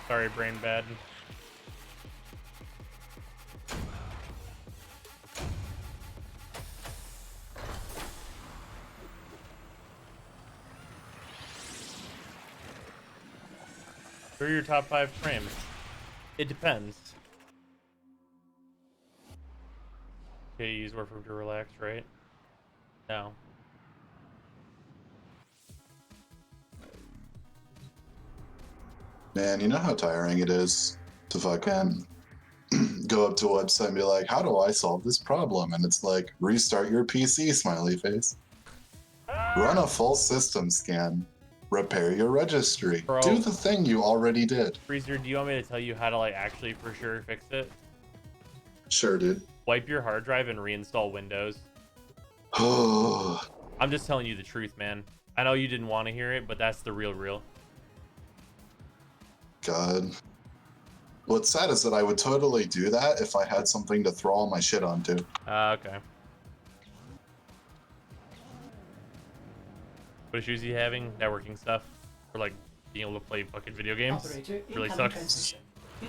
Sorry, brain bad. Who are your top 5 frames? It depends. Okay, use Warframe to relax, right? No. Man, you know how tiring it is to fucking go up to a website and be like, how do I solve this problem? And it's like, restart your PC, smiley face. Run a full system scan. Repair your registry. Bro. Do the thing you already did. Freezer, do you want me to tell you how to like actually for sure fix it? Sure, dude. Wipe your hard drive and reinstall Windows. Oh, I'm just telling you the truth, man. I know you didn't want to hear it, but that's the real. God. What's sad is that I would totally do that if I had something to throw all my shit onto. Okay. What issues are you having? Networking stuff? Or like being able to play fucking video games? Really sucks.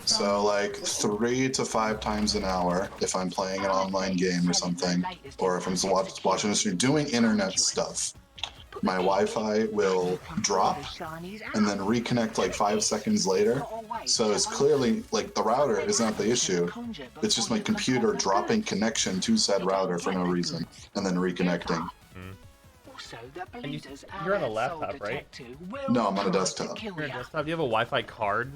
So like 3 to 5 times an hour if I'm playing an online game or something, or if I'm just watching a stream, doing internet stuff. My Wi-Fi will drop and then reconnect like 5 seconds later. So it's clearly like the router is not the issue. It's just my computer dropping connection to said router for no reason and then reconnecting. And you're on a laptop, right? No, I'm on a desktop. You're on a desktop. Do you have a Wi-Fi card?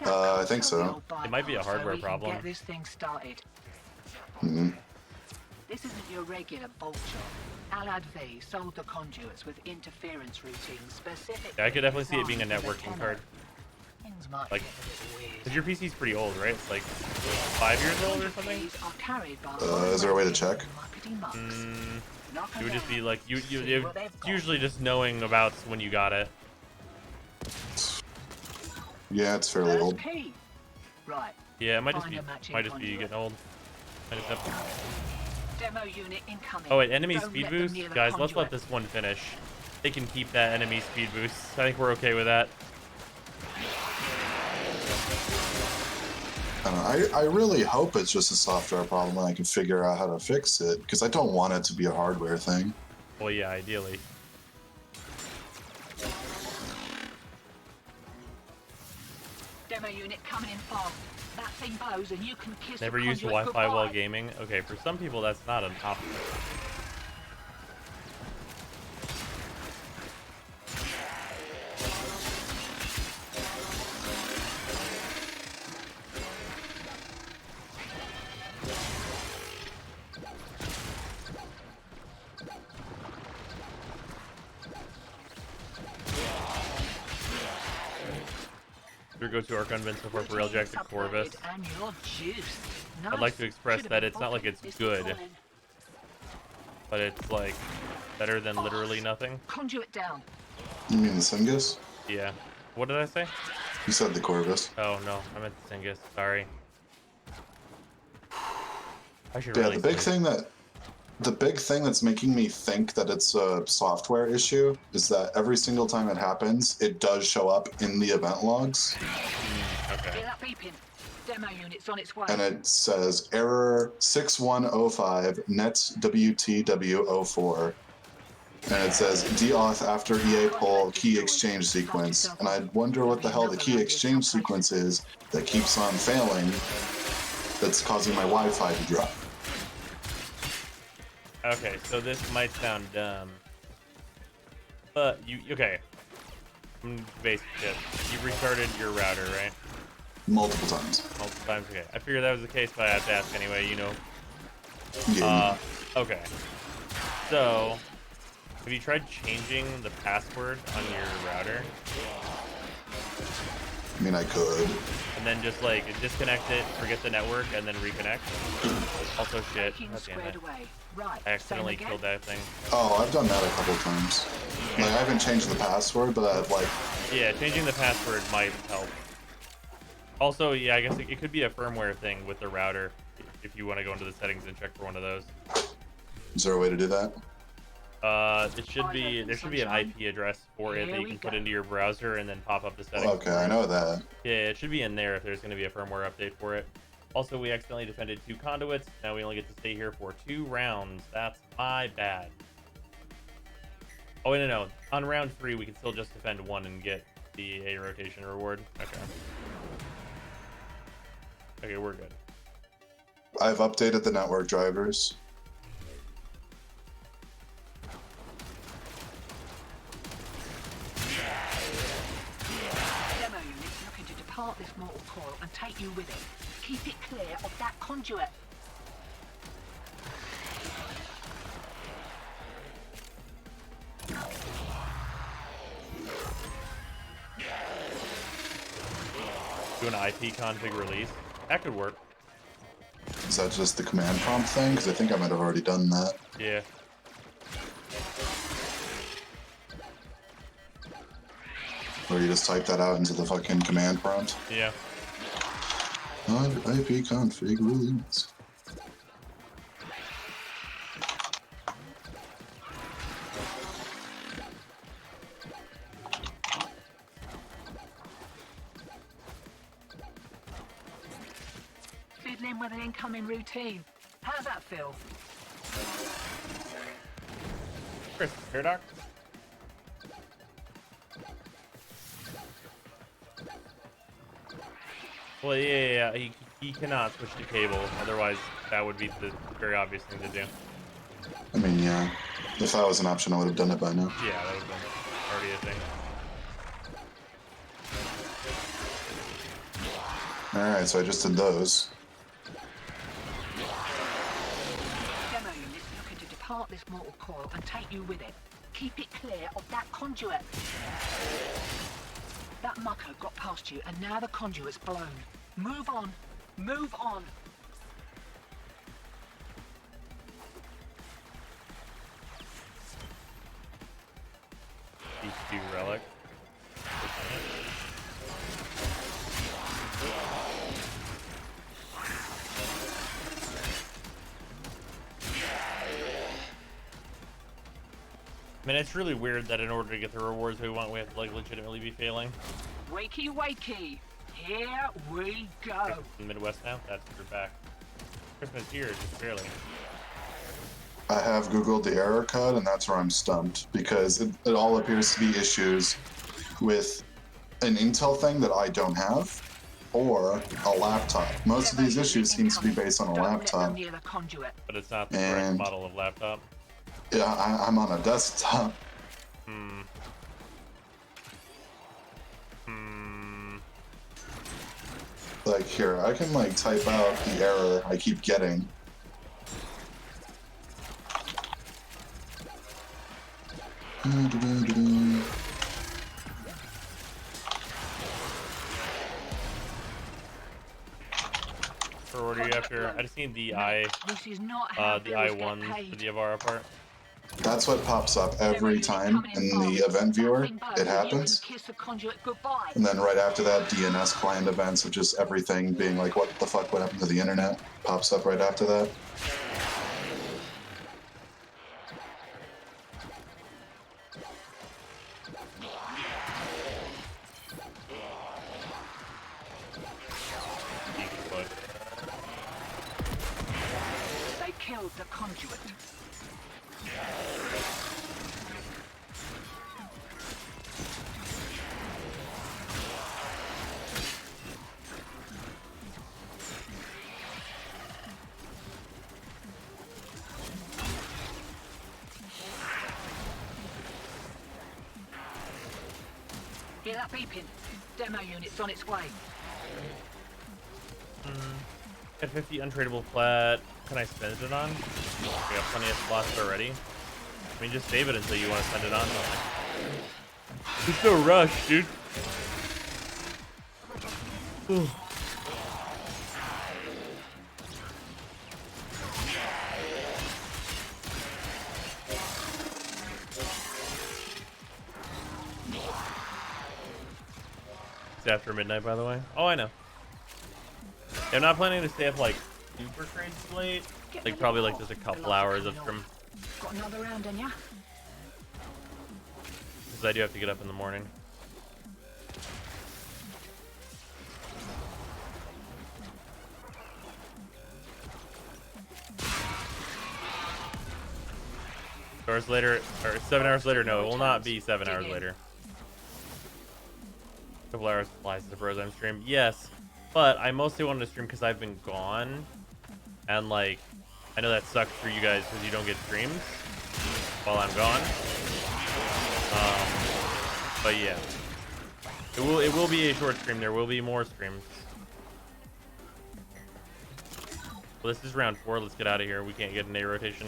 I think so. It might be a hardware problem. Get this thing started. Mm-hmm. This isn't your regular bolt job. Alad V sold the conduits with interference routines specific. Yeah, I could definitely see it being a networking card. Things might Like, get a little weird. because your PC's pretty old, right? It's like 5 years old or something. Is there a way to check? It would just be like it's usually just knowing about when you got it. Yeah, it's fairly old. Right. Yeah, it might just be getting old. Might just have Demo unit incoming. Oh wait, enemy Don't speed let them boost? near the Guys, let's conduit. let this one finish. They can keep that enemy speed boost. I think we're okay with that. I really hope it's just a software problem and I can figure out how to fix it, because I don't want it to be a hardware thing. Well, yeah, ideally. Demo unit coming in fast. That thing blows and you can kiss Never the used conduit Wi-Fi while goodbye. gaming. Okay, for some people that's not an option. Your go-to arc unvent so far for Railjack to Corvus. And you're juiced. I'd like to express that it's not like it's good, but it's like better than literally nothing. Conduit down. You mean the Singus? Yeah. What did I say? You said the Corvus. Oh no, I meant the Singus. Sorry. I should Yeah, really. the big thing that's making me think that it's a software issue is that every single time it happens, it does show up in the event logs. Okay. Hear that beeping? Demo unit's on its way. And it says error 6105 nets WTW04. And it says deauth after EA poll key exchange sequence. And I wonder what the hell the key exchange sequence is that keeps on failing, that's causing my Wi-Fi to drop. Okay, so this might sound dumb, but okay? Basic shit. You restarted your router, right? Multiple times. Multiple times. Okay, I figured that was the case, but I have to ask anyway. You know. Yeah. Okay. So, have you tried changing the password on your router? I mean, I could. And then just like disconnect it, forget the network, and then reconnect. Also, shit. God damn it. I accidentally killed that thing. Oh, I've done that a couple times. Like, I haven't changed the password, but I've like. Yeah, changing the password might help. Also, yeah, I guess it could be a firmware thing with the router. If you want to go into the settings and check for one of those. Is there a way to do that? It should be. There should be an IP address for it that you can put into your browser and then pop up the settings. Okay, I know that. Yeah, it should be in there if there's going to be a firmware update for it. Also, we accidentally defended 2 conduits. Now we only get to stay here for 2 rounds. That's my bad. Oh, wait, no. On round 3, we can still just defend 1 and get the A rotation reward. Okay. Okay, we're good. I've updated the network drivers. Demo unit's looking to depart this mortal coil and take you with it. Keep it clear of that conduit. Do an IP config release. That could work. Is that just the command prompt thing? Because I think I might have already done that. Yeah. Or you just type that out into the fucking command prompt. Yeah. IP config release. Fiddling with an incoming routine. How's that feel? Chris, here, Doc. Well, yeah. He cannot switch to cable. Otherwise, that would be the very obvious thing to do. I mean, yeah. If that was an option, I would have done it by now. Yeah, that would have been already a thing. Alright, so I just did those. Demo unit's looking to depart this mortal coil and take you with it. Keep it clear of that conduit. That mucker got past you and now the conduit's blown. Move on. Move on. H2 relic. I mean, it's really weird that in order to get the rewards we want, we have to like legitimately be failing. Wakey, wakey. Here we go. In the Midwest now? That's your back. Christmas here, just barely. I have Googled the error code, and that's where I'm stumped, because it all appears to be issues with an Intel thing that I don't have, or a laptop. Most of these issues seem to be based on a laptop. But it's not the correct model of laptop. Yeah, I'm on a desktop. Like, here, I can, like, type out the error I keep getting. For order you after, I just need the I1 for the Avara part. That's what pops up every time in the event viewer. It happens. And then right after that, DNS client events of just everything being like, what the fuck, what happened to the internet? Pops up right after that. They killed the conduit. Hear that beeping? Demo unit's on its way. At 50 untradeable flat, can I spend it on? We got plenty of slots already. I mean, just save it until you want to spend it on something. There's no rush, dude. It's after midnight, by the way. Oh, I know. I'm not planning to stay up like super crazy late. Like probably like just a couple hours of stream. Got another round in ya? Because I do have to get up in the morning. Hours later, or 7 hours later? No, it will not be 7 hours later. A couple hours applies to the Bros I'm stream. Yes, but I mostly wanted to stream because I've been gone, and like I know that sucks for you guys because you don't get streams while I'm gone. But yeah, it will be a short stream. There will be more streams. Well, this is round 4. Let's get out of here. We can't get an A rotation.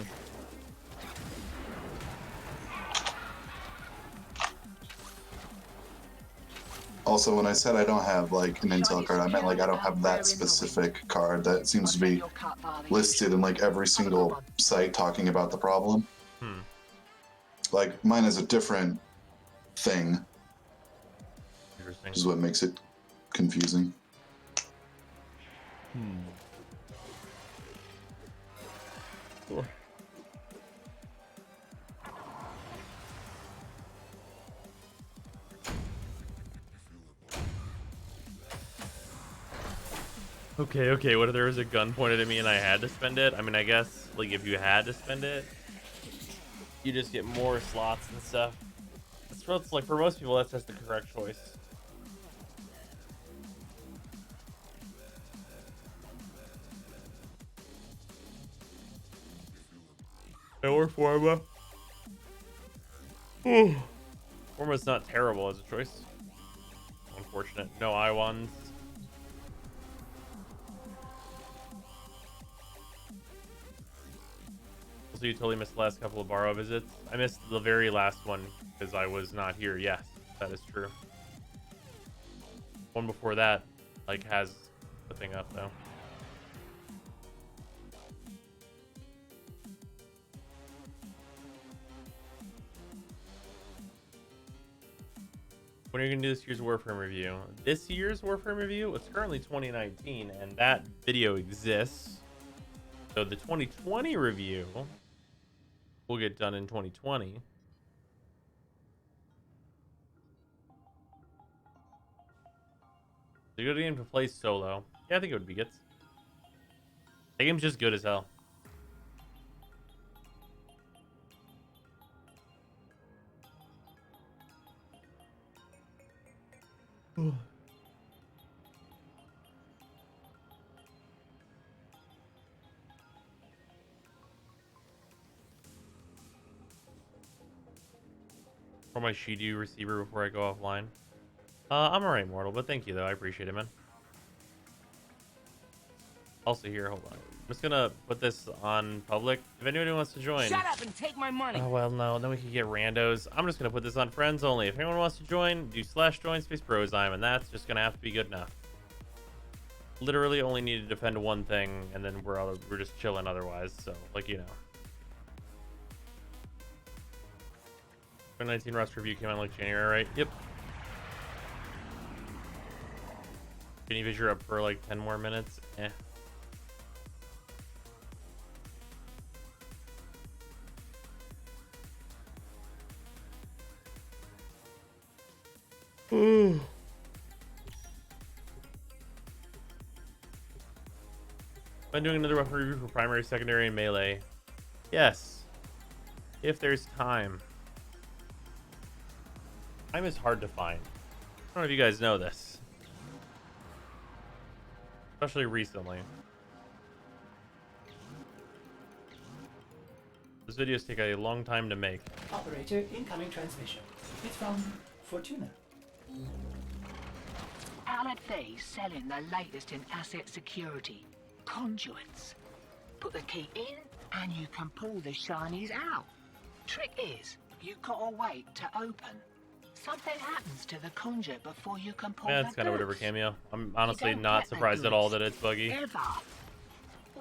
Also, when I said I don't have like an Intel card, I meant like I don't have that specific card that seems to be listed in like every single site talking about the problem. Like mine is a different thing, which is what makes it confusing. Cool. Okay, what if there was a gun pointed at me and I had to spend it? I mean, I guess, like, if you had to spend it, you just get more slots and stuff. That's what's, like, for most people, that's just the correct choice. Or Forma. Forma's not terrible as a choice. Unfortunate. No I1s. So you totally missed the last couple of Barrow visits. I missed the very last one because I was not here. Yes, that is true. One before that, like, has the thing up though. When are you gonna do this year's Warframe review? This year's Warframe review? It's currently 2019, and that video exists. So the 2020 review will get done in 2020. a good game to play solo. Yeah, I think it would be good. The game's just good as hell. For my Shidu receiver before I go offline. I'm alright, Mortal, but thank you though. I appreciate it, man. Also here, hold on. I'm just gonna put this on public. If anybody wants to join. Shut up and take my money. Oh well, no. Then we could get randos. I'm just gonna put this on friends only. If anyone wants to join, do /join space brozyme, and that's just gonna have to be good enough. Literally only need to defend one thing, and then we're just chilling otherwise. So, like, you know. 2019 Rust review came out like January, right? Yep. Can you visual up for like 10 more minutes? Eh. Ooh. I'm doing another weapon review for primary, secondary, and melee. Yes. If there's time. Time is hard to find. I don't know if you guys know this. Especially recently. Those videos take a long time to make. Operator, incoming transmission. It's from Fortuna. Allied V's selling the latest in asset security. Conduits. Put the key in and you can pull the shinies out. Trick is, you gotta wait to open. Something happens to the conduit before you can pull Yeah, the that's kind of whatever goods. cameo. I'm honestly don't not get the surprised at all goods that it's buggy. Ever.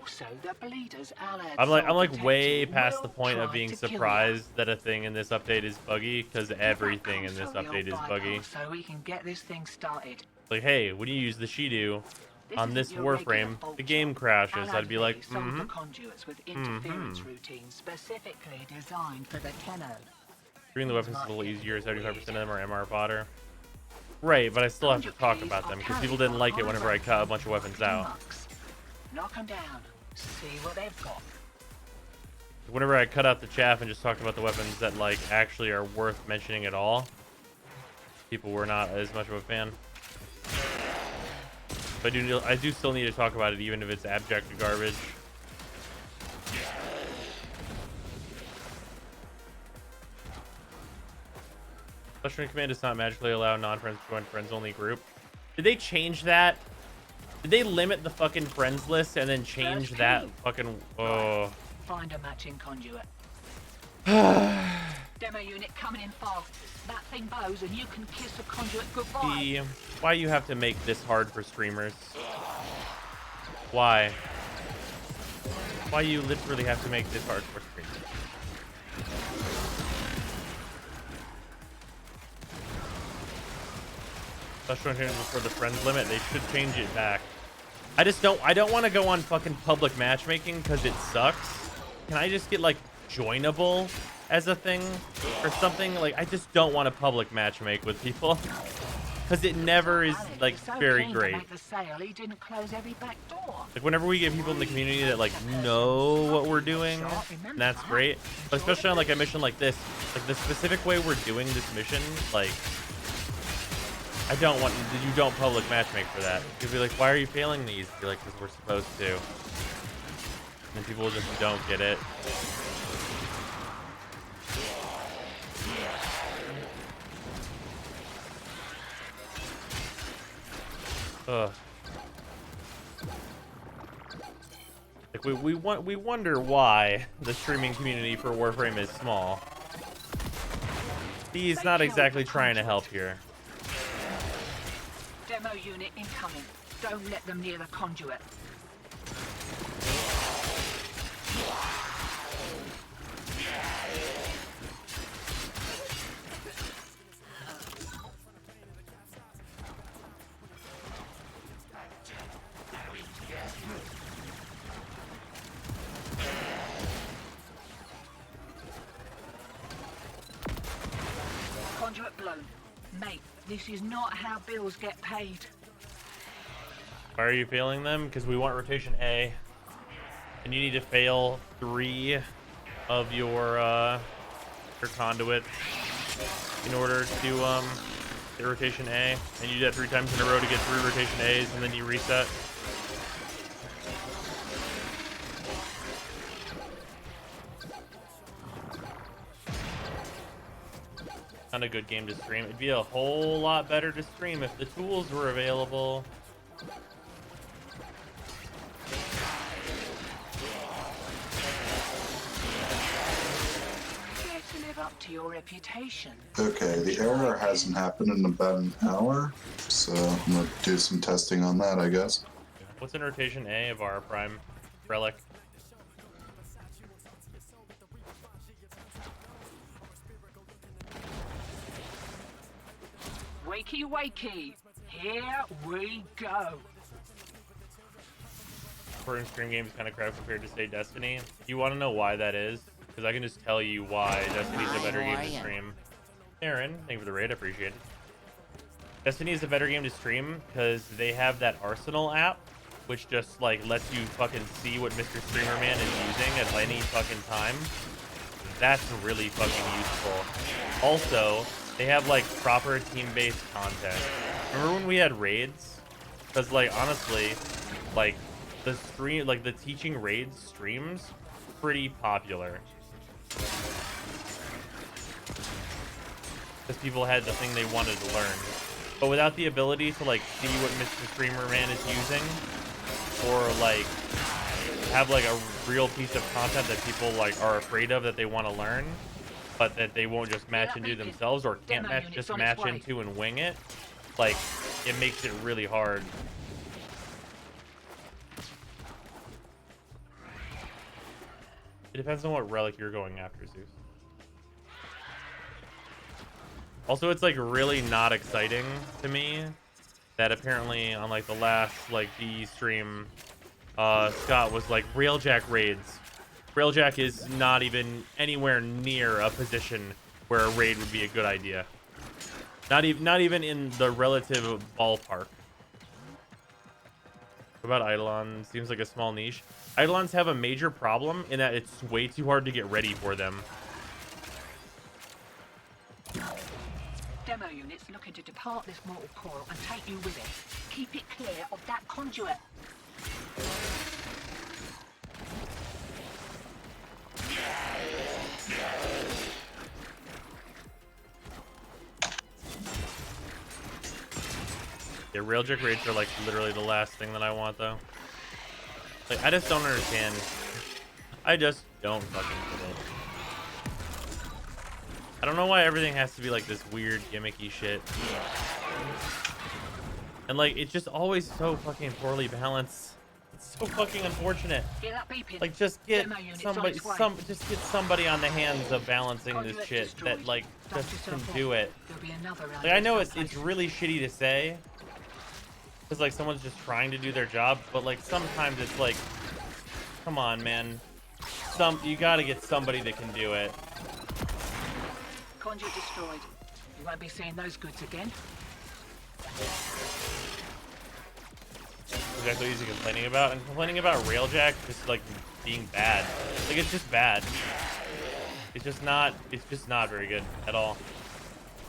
Also, the bleeders Allied I'm like Soul way Protection past the will point of try being to kill surprised that a thing in this update is buggy, because everything in this Console update is your buggy. bypass So we can get this thing started. Like, hey, when you use the Shidu on this isn't your regular Warframe, bolt the game job. crashes. Allied I'd be like, sold mm-hmm. the conduits with interference routines specifically designed for the Tenno. Doing the weapons is a little easier. 75% of them are MR fodder. Right, but I still have to talk about them because people didn't like it whenever I cut a bunch of weapons out. Knock them down. See what they've got. Whenever I cut out the chaff and just talked about the weapons that like actually are worth mentioning at all, people were not as much of a fan. But I do still need to talk about it, even if it's abject garbage. Special command does not magically allow non-friends to join friends-only group. Did they change that? Did they limit the fucking friends list and then change that fucking... Oh. Find a matching conduit. Demo unit coming in fast. That thing blows and you can kiss the conduit goodbye. Why you have to make this hard for streamers? Why? Why you literally have to make this hard for streamers? Special intentions for the friends limit. They should change it back. I don't want to go on fucking public matchmaking because it sucks. Can I just get like joinable as a thing or something? Like, I just don't want to public matchmake with people because it never is like very great. Like, whenever we get people in the community that like know what we're doing, that's great. But especially on like a mission like this, like the specific way we're doing this mission, like, I don't want you don't public matchmake for that. You'll be like, why are you failing these? Be like, because we're supposed to. And people just don't get it. Ugh. Like we wonder why the streaming community for Warframe is small. He's not exactly trying to help here. Demo unit incoming. Don't let them near the conduit. Conduit blown. Mate, this is not how bills get paid. Why are you failing them? Because we want rotation A, and you need to fail 3 of your conduits in order to get rotation A, and you do that 3 times in a row to get 3 rotation A's, and then you reset. Not a good game to stream. It'd be a whole lot better to stream if the tools were available. To live up to your reputation. Okay, the error hasn't happened in about an hour, so I'm gonna do some testing on that, I guess. What's in rotation A of our prime relic? Wakey, wakey. Here we go. For in-stream games kind of crap compared to, say, Destiny. You want to know why that is? Because I can just tell you why Destiny's a better game to stream. Aaron, thank you for the raid, I appreciate it. Destiny is a better game to stream because they have that Arsenal app, which just like lets you fucking see what Mr. Streamer Man is using at any fucking time. That's really fucking useful. Also, they have like proper team-based content. Remember when we had raids? Because like honestly, like the teaching raids streams pretty popular. Because people had the thing they wanted to learn. But without the ability to like see what Mr. Streamer Man is using, or like have like a real piece of content that people like are afraid of that they want to learn, but that they won't just match into themselves or can't just match into and wing it, like it makes it really hard. It depends on what relic you're going after, Zeus. Also, it's like really not exciting to me that apparently on like the last like DE stream, Scott was like Railjack raids. Railjack is not even anywhere near a position where a raid would be a good idea. Not even in the relative ballpark. What about Eidolon? Seems like a small niche. Eidolons have a major problem in that it's way too hard to get ready for them. Demo units looking to depart this mortal coil and take you with it. Keep it clear of that conduit. Yeah, Railjack raids are like literally the last thing that I want though. Like I just don't understand. I just don't fucking get it. I don't know why everything has to be like this weird gimmicky shit. And like it's just always so fucking poorly balanced. It's so fucking unfortunate. Like just get somebody on the hands of balancing this shit that like just can do it. Like I know it's really shitty to say, because like someone's just trying to do their job, but like sometimes it's like, come on, man, you gotta get somebody that can do it. Conduit destroyed. You won't be seeing those goods again. Exactly what he's complaining about, and complaining about Railjack just like being bad. Like it's just bad. It's just not very good at all.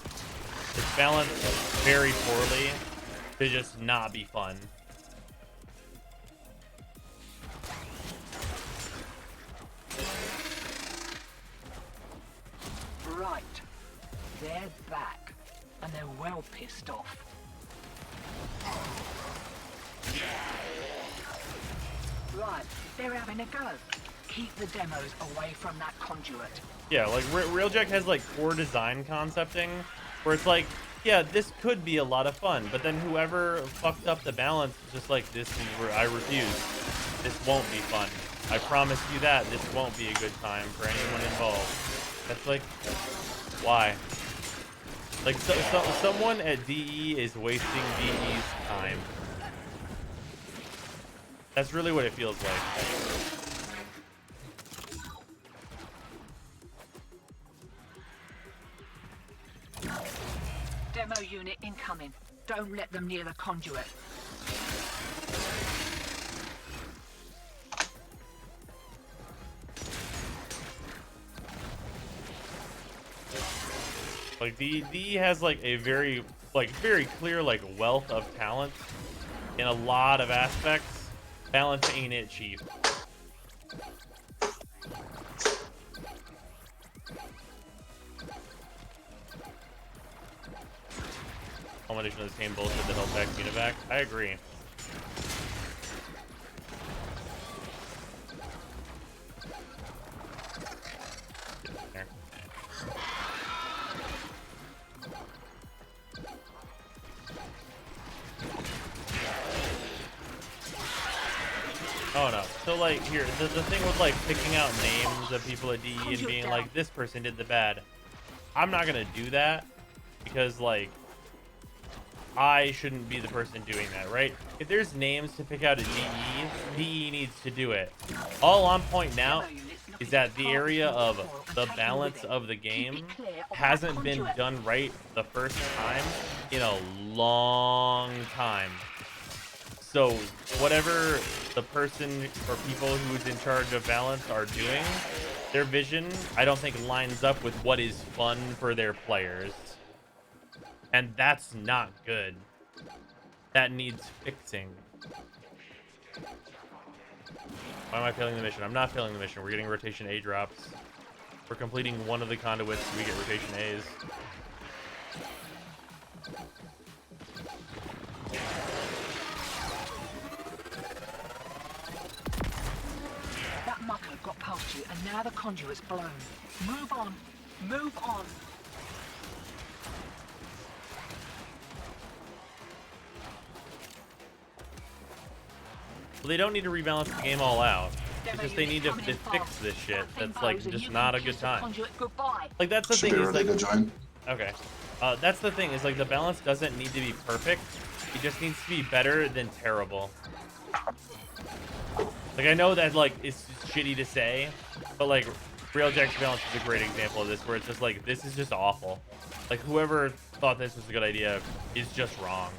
It's balanced very poorly to just not be fun. Right. They're back. And they're well pissed off. Right. They're having a go. Keep the demos away from that conduit. Yeah, like Railjack has like poor design concepting, where it's like, yeah, this could be a lot of fun, but then whoever fucked up the balance is just like, I refuse. This won't be fun. I promise you that this won't be a good time for anyone involved. That's like, why? Like someone at DE is wasting DE's time. That's really what it feels like. Demo unit incoming. Don't let them near the conduit. Like D has like a very clear like wealth of talent in a lot of aspects. Balance ain't it, chief. Culmination of the same bullshit that held back Univac. I agree. There. Oh no. So like here, the thing with like picking out names of people at DE and being like, this person did the bad. I'm not gonna do that because like I shouldn't be the person doing that, right? If there's names to pick out at DE needs to do it. All I'm pointing out is that the area of the balance of the game hasn't been done right the first time in a long time. So whatever the person or people who's in charge of balance are doing, their vision, I don't think lines up with what is fun for their players. And that's not good. That needs fixing. Why am I failing the mission? I'm not failing the mission. We're getting rotation A drops. We're completing one of the conduits, so we get rotation A's. That mucker got past you, and now the conduit's blown. Move on. Move on. Well, they don't need to rebalance the game all out. It's just they need to fix this shit. That's like just not a good time. Like that's the thing is like, okay, that's the thing is like the balance doesn't need to be perfect. It just needs to be better than terrible. Like I know that like it's shitty to say, but like Railjack's balance is a great example of this, where it's just like this is just awful. Like whoever thought this was a good idea is just wrong.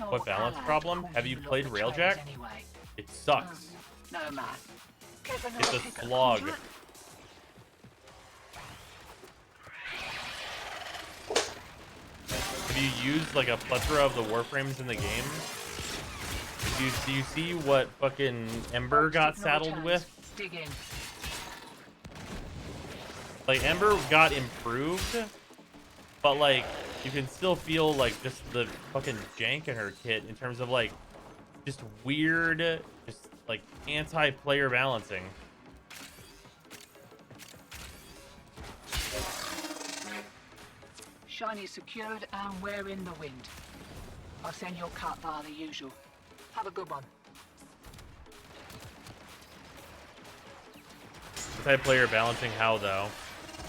What balance problem? Have you played Railjack? It sucks. No, man. It's a slog. Have you used like a plethora of the Warframes in the game? Do you see what fucking Ember got saddled with? Like Ember got improved, but like you can still feel like just the fucking jank in her kit in terms of like just weird, just like anti-player balancing. Shiny secured and we're in the wind. I'll send your cut via the usual. Have a good one. Anti-player balancing how though?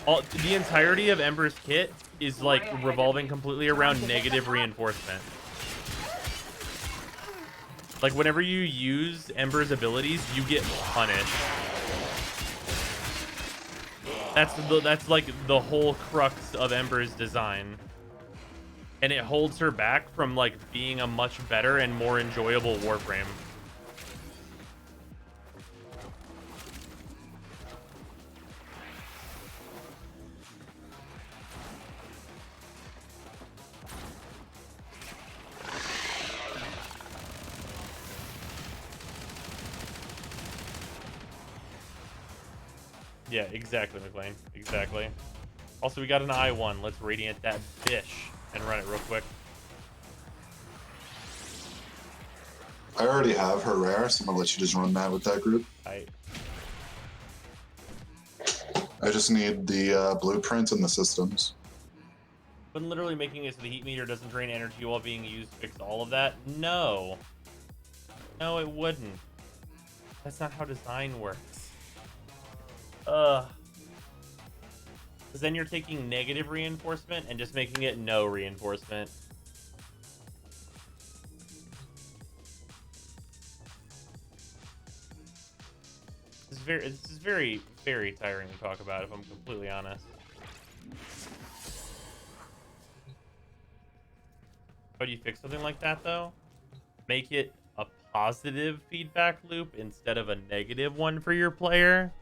The entirety of Ember's kit is like revolving completely around negative reinforcement. Like whenever you use Ember's abilities, you get punished. That's like the whole crux of Ember's design. And it holds her back from like being a much better and more enjoyable Warframe. Yeah, exactly, McLean. Exactly. Also, we got an I1. Let's radiant that bish and run it real quick. I already have her rare, so I'm gonna let you just run that with that group. I just need the blueprint and the systems. Wouldn't literally making it so the heat meter doesn't drain energy while being used fix all of that? No. No, it wouldn't. That's not how design works. Because then you're taking negative reinforcement and just making it no reinforcement. This is very, very tiring to talk about, if I'm completely honest. How do you fix something like that, though? Make it a positive feedback loop instead of a negative one for your player,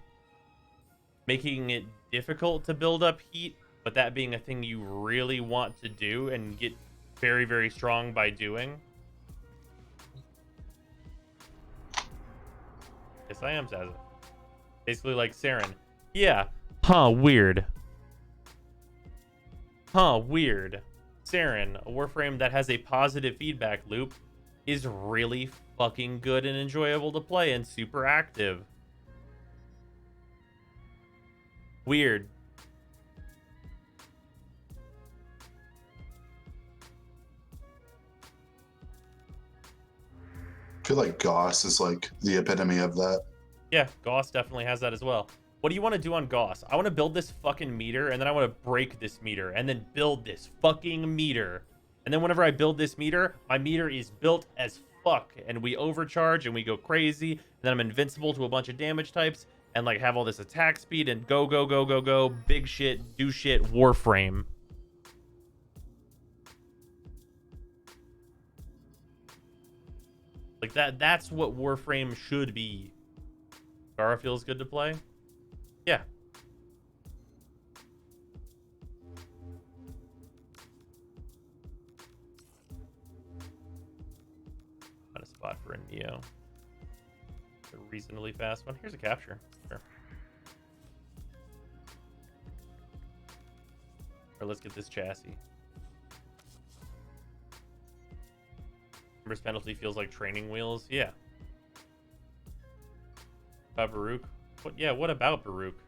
making it difficult to build up heat, but that being a thing you really want to do and get very, very strong by doing. Yes, I am Zaza. Basically like Saren. Yeah. Huh, weird. Huh, weird. Saren, a Warframe that has a positive feedback loop, is really fucking good and enjoyable to play and super active. Weird. I feel like Goss is like the epitome of that. Yeah, Gauss definitely has that as well. What do you want to do on Gauss? I want to build this fucking meter, and then I want to break this meter, and then build this fucking meter. And then whenever I build this meter, my meter is built as fuck, and we overcharge, and we go crazy, and then I'm invincible to a bunch of damage types, and like have all this attack speed, and go, go, go, go, go, big shit, do shit, Warframe. Like that's what Warframe should be. Gara feels good to play? Yeah. Not a spot for a Neo. A reasonably fast one. Here's a capture. Sure. Or let's get this chassis. Numbers penalty feels like training wheels. Yeah. About Baruch? What? Yeah, what about Baruch?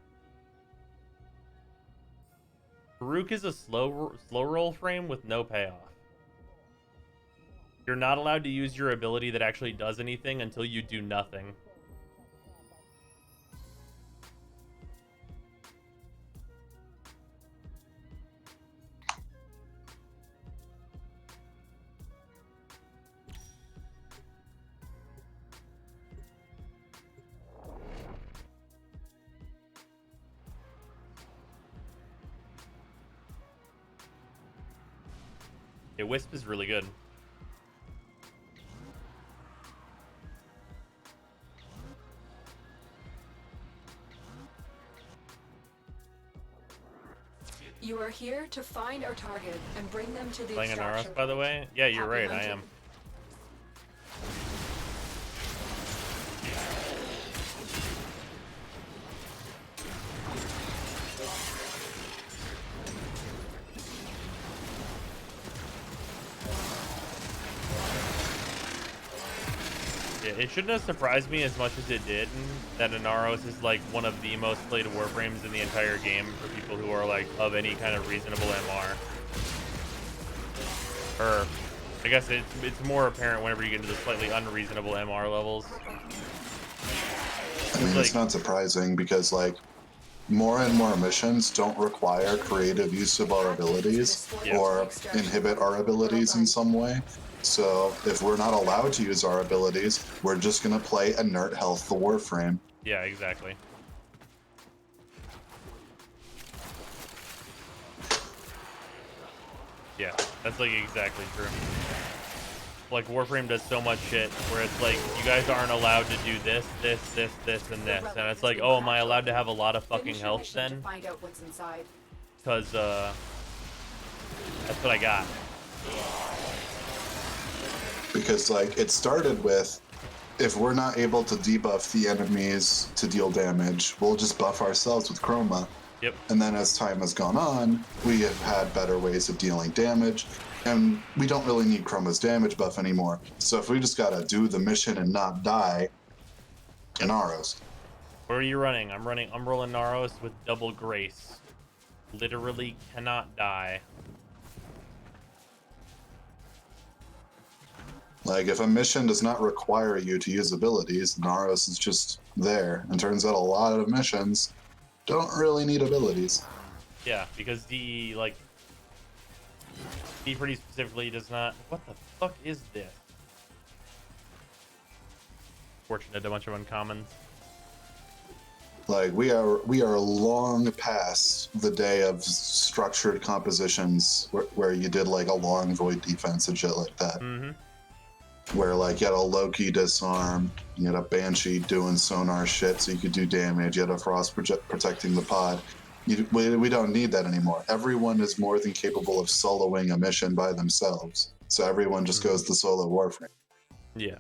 Baruch is a slow roll frame with no payoff. You're not allowed to use your ability that actually does anything until you do nothing. Yeah, Wisp is really good. You are here to find our target and bring them to the Playing an extraction Aros, by the way? Yeah, you're Happy right, I hunting. am. Yeah, it shouldn't have surprised me as much as it did that Inaros is like one of the most played Warframes in the entire game for people who are like of any kind of reasonable MR. Or I guess it's more apparent whenever you get into the slightly unreasonable MR levels. I mean, like, it's not surprising because like more and more missions don't require creative use of our abilities or inhibit our abilities in some way. So if we're not allowed to use our abilities, we're just gonna play inert health the Warframe. Yeah, exactly. Yeah, that's like exactly true. Like Warframe does so much shit where it's like you guys aren't allowed to do this, this, this, this, and this, and it's like, oh, am I allowed to have a lot of fucking health then? Find out what's inside. Because that's what I got. Because like it started with, if we're not able to debuff the enemies to deal damage, we'll just buff ourselves with Chroma. Yep. And then as time has gone on, we have had better ways of dealing damage, and we don't really need Chroma's damage buff anymore. So if we just gotta do the mission and not die, Inaros. Where are you running? I'm rolling Naros with double grace. Literally cannot die. Like, if a mission does not require you to use abilities, Naros is just there. And turns out a lot of missions don't really need abilities. Yeah, because D, like, D pretty specifically does not... What the fuck is this? Fortunate, a bunch of uncommons. Like, we are long past the day of structured compositions where you did, like, a long void defense and shit like that. Mm-hmm. where like you had a Loki disarm, you had a Banshee doing sonar shit so you could do damage, you had a Frost protecting the pod. We don't need that anymore. Everyone is more than capable of soloing a mission by themselves. So everyone just goes to solo Warframe. Yeah.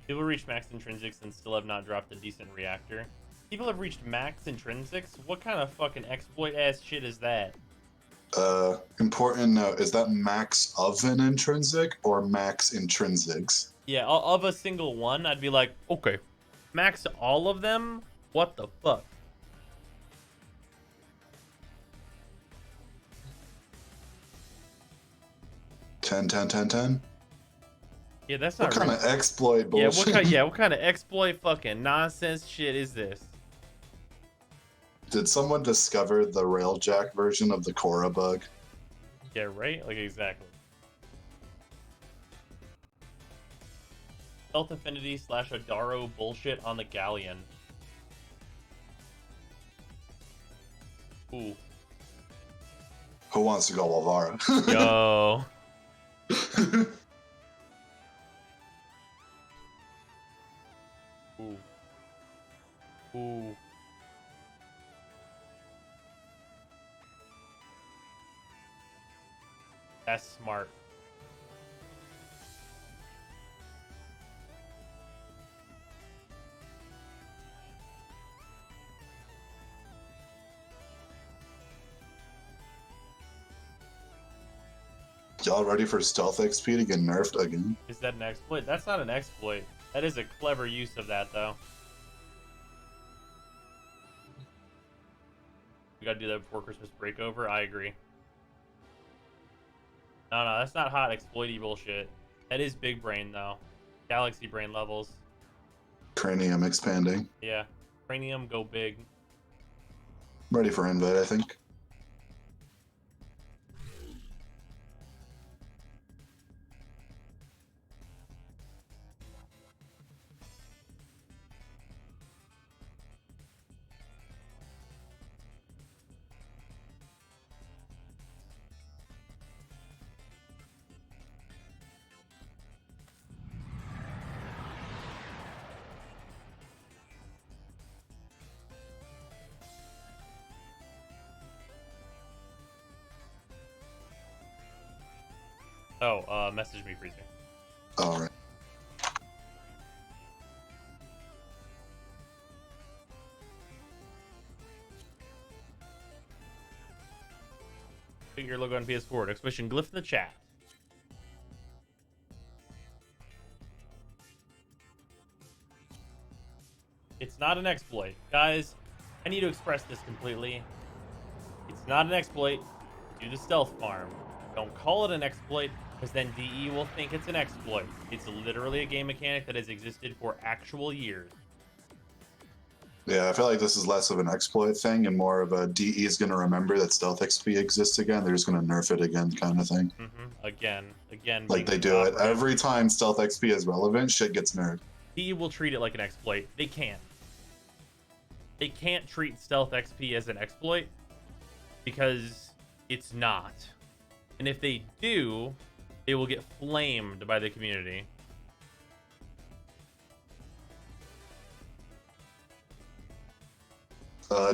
People reach max intrinsics and still have not dropped a decent reactor. People have reached max intrinsics? What kind of fucking exploit ass shit is that? Important note, is that max of an intrinsic or max intrinsics? Yeah, of a single one, I'd be like, okay. Max all of them? What the fuck? Ten. Yeah, that's not what kind real. of exploit bullshit? What kind of exploit fucking nonsense shit is this? Did someone discover the Railjack version of the Korra bug? Yeah, right? Like, exactly. Stealth Affinity / Adaro bullshit on the Galleon. Ooh. Who wants to go Alvaro? Yo. Ooh. Ooh. That's smart. Y'all ready for stealth XP to get nerfed again? Is that an exploit? That's not an exploit. That is a clever use of that, though. We gotta do that before Christmas breakover. I agree. No, that's not hot exploity bullshit. That is big brain, though. Galaxy brain levels. Cranium expanding. Yeah. Cranium, go big. Ready for invite, I think. Oh, message me, Freezer. Alright. Put your logo on PS4. Exclamation glyph in the chat. It's not an exploit. Guys, I need to express this completely. It's not an exploit. Do the stealth farm. Don't call it an exploit, because then DE will think it's an exploit. It's literally a game mechanic that has existed for actual years. Yeah, I feel like this is less of an exploit thing and more of a DE is going to remember that stealth XP exists again. They're just going to nerf it again kind of thing. Again. Like they do it. Every time stealth XP is relevant, shit gets nerfed. DE will treat it like an exploit. They can't. They can't treat stealth XP as an exploit because it's not. And if they do, they will get flamed by the community.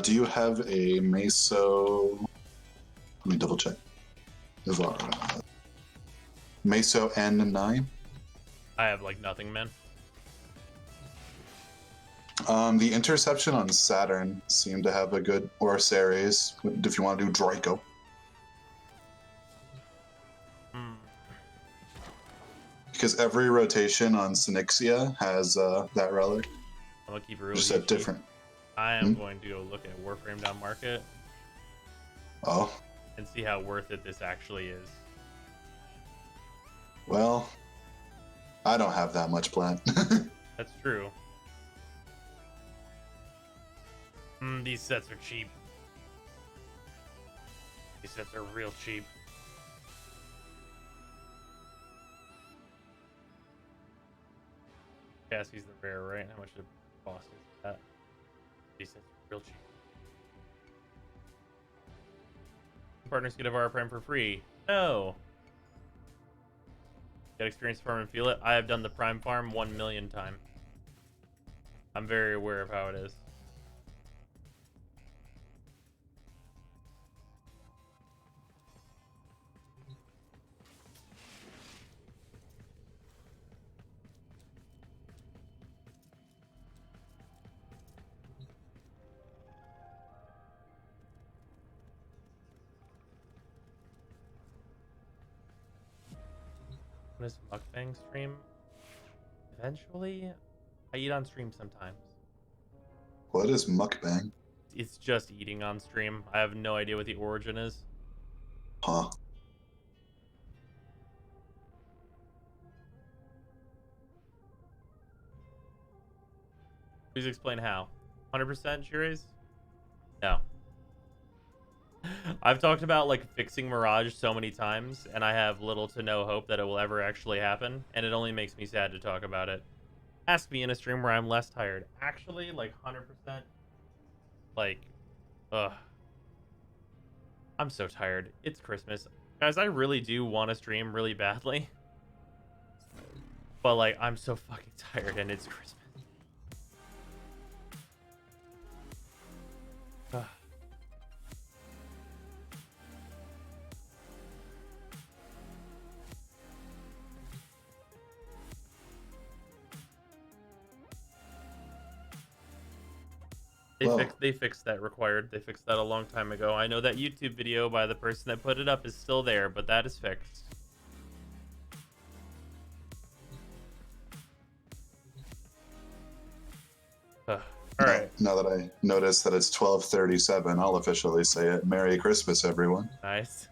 Do you have a Meso? Let me double check. Meso N9? I have like nothing, man. The interception on Saturn seemed to have a good, or Ceres, if you want to do Draco. Because every rotation on Synixia has that relic. I'm gonna keep it real. Just at different. I am going to go look at Warframe down market. Oh. And see how worth it this actually is. Well, I don't have that much plan. That's true. These sets are cheap. These sets are real cheap. Cassie's the rare, right? How much did cost is that? These sets are real cheap. partners get a Warframe for free. No. Get experience farm and feel it. I have done the Prime Farm 1 million times. I'm very aware of how it is. This mukbang stream? Eventually, I eat on stream sometimes. What is mukbang? It's just eating on stream. I have no idea what the origin is. Huh. Please explain how. 100% Shires? No. I've talked about like fixing Mirage so many times, and I have little to no hope that it will ever actually happen, and it only makes me sad to talk about it. Ask me in a stream where I'm less tired. Actually, like 100%. Like, ugh. I'm so tired. It's Christmas. Guys, I really do want to stream really badly. But like, I'm so fucking tired and it's Christmas. Ugh. They fixed that required. They fixed that a long time ago. I know that YouTube video by the person that put it up is still there, but that is fixed. All right. Now that I notice that it's 12:37, I'll officially say it. Merry Christmas, everyone. Nice.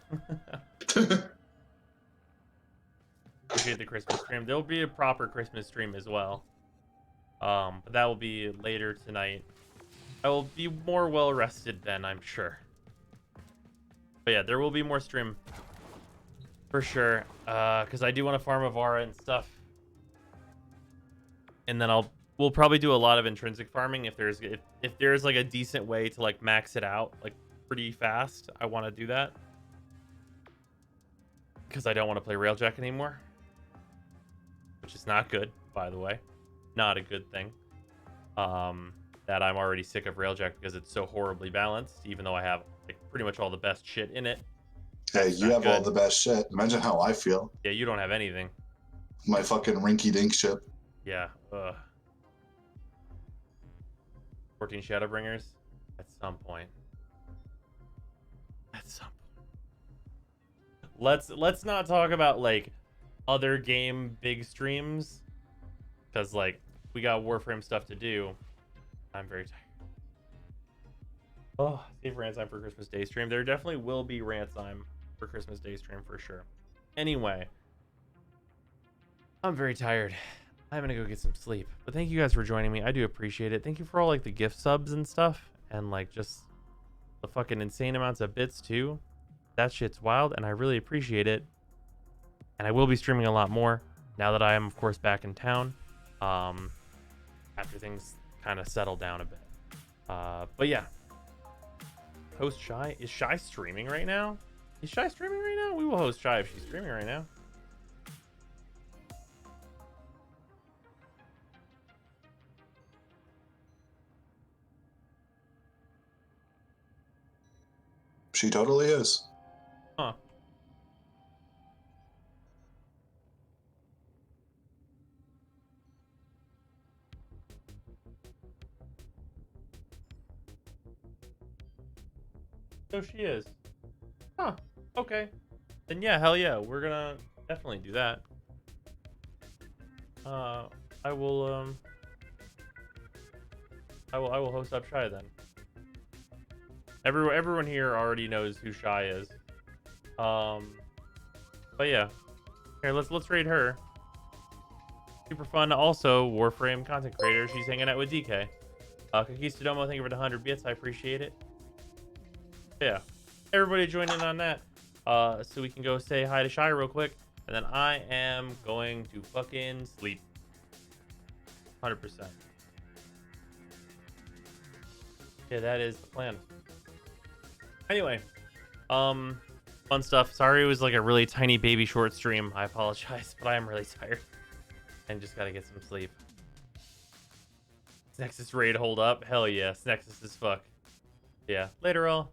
Appreciate the Christmas stream. There'll be a proper Christmas stream as well. But that will be later tonight. I will be more well rested then, I'm sure. But yeah, there will be more stream for sure. Because I do want to farm Avara and stuff. And then we'll probably do a lot of intrinsic farming if there's like a decent way to like max it out like pretty fast. I want to do that because I don't want to play Railjack anymore, which is not good, by the way. Not a good thing. That I'm already sick of Railjack because it's so horribly balanced, even though I have like pretty much all the best shit in it. Hey, you have all the best shit. Imagine how I feel. Yeah, you don't have anything. My fucking rinky-dink ship. Yeah. 14 Shadowbringers at some point. At some point. Let's not talk about like other game big streams, because like we got Warframe stuff to do. I'm very tired. Oh, save Rantzime for Christmas Day stream. There definitely will be Rantzime for Christmas Day stream for sure. Anyway, I'm very tired. I'm gonna go get some sleep. But thank you guys for joining me. I do appreciate it. Thank you for all like the gift subs and stuff, and like just the fucking insane amounts of bits too. That shit's wild, and I really appreciate it. And I will be streaming a lot more now that I am, of course, back in town. After things kind of settle down a bit. But yeah. Host Shy. Is Shy streaming right now? Is Shy streaming right now? We will host Shy if she's streaming right now. She totally is. Huh. So she is. Huh. Okay. Then yeah, hell yeah. We're gonna definitely do that. I will host up Shy then. Everyone here already knows who Shy is. But yeah. Here, let's raid her. Super fun. Also, Warframe content creator. She's hanging out with DK. Cookies to Domo, thank you for the 100 bits. I appreciate it. Yeah. Everybody join in on that. So we can go say hi to Shy real quick. And then I am going to fucking sleep. 100%. Yeah, that is the plan. Anyway, Fun stuff. Sorry it was like a really tiny baby short stream. I apologize, but I am really tired. And just gotta get some sleep. Nexus raid hold up? Hell yeah. Nexus is fuck. Yeah. Later all.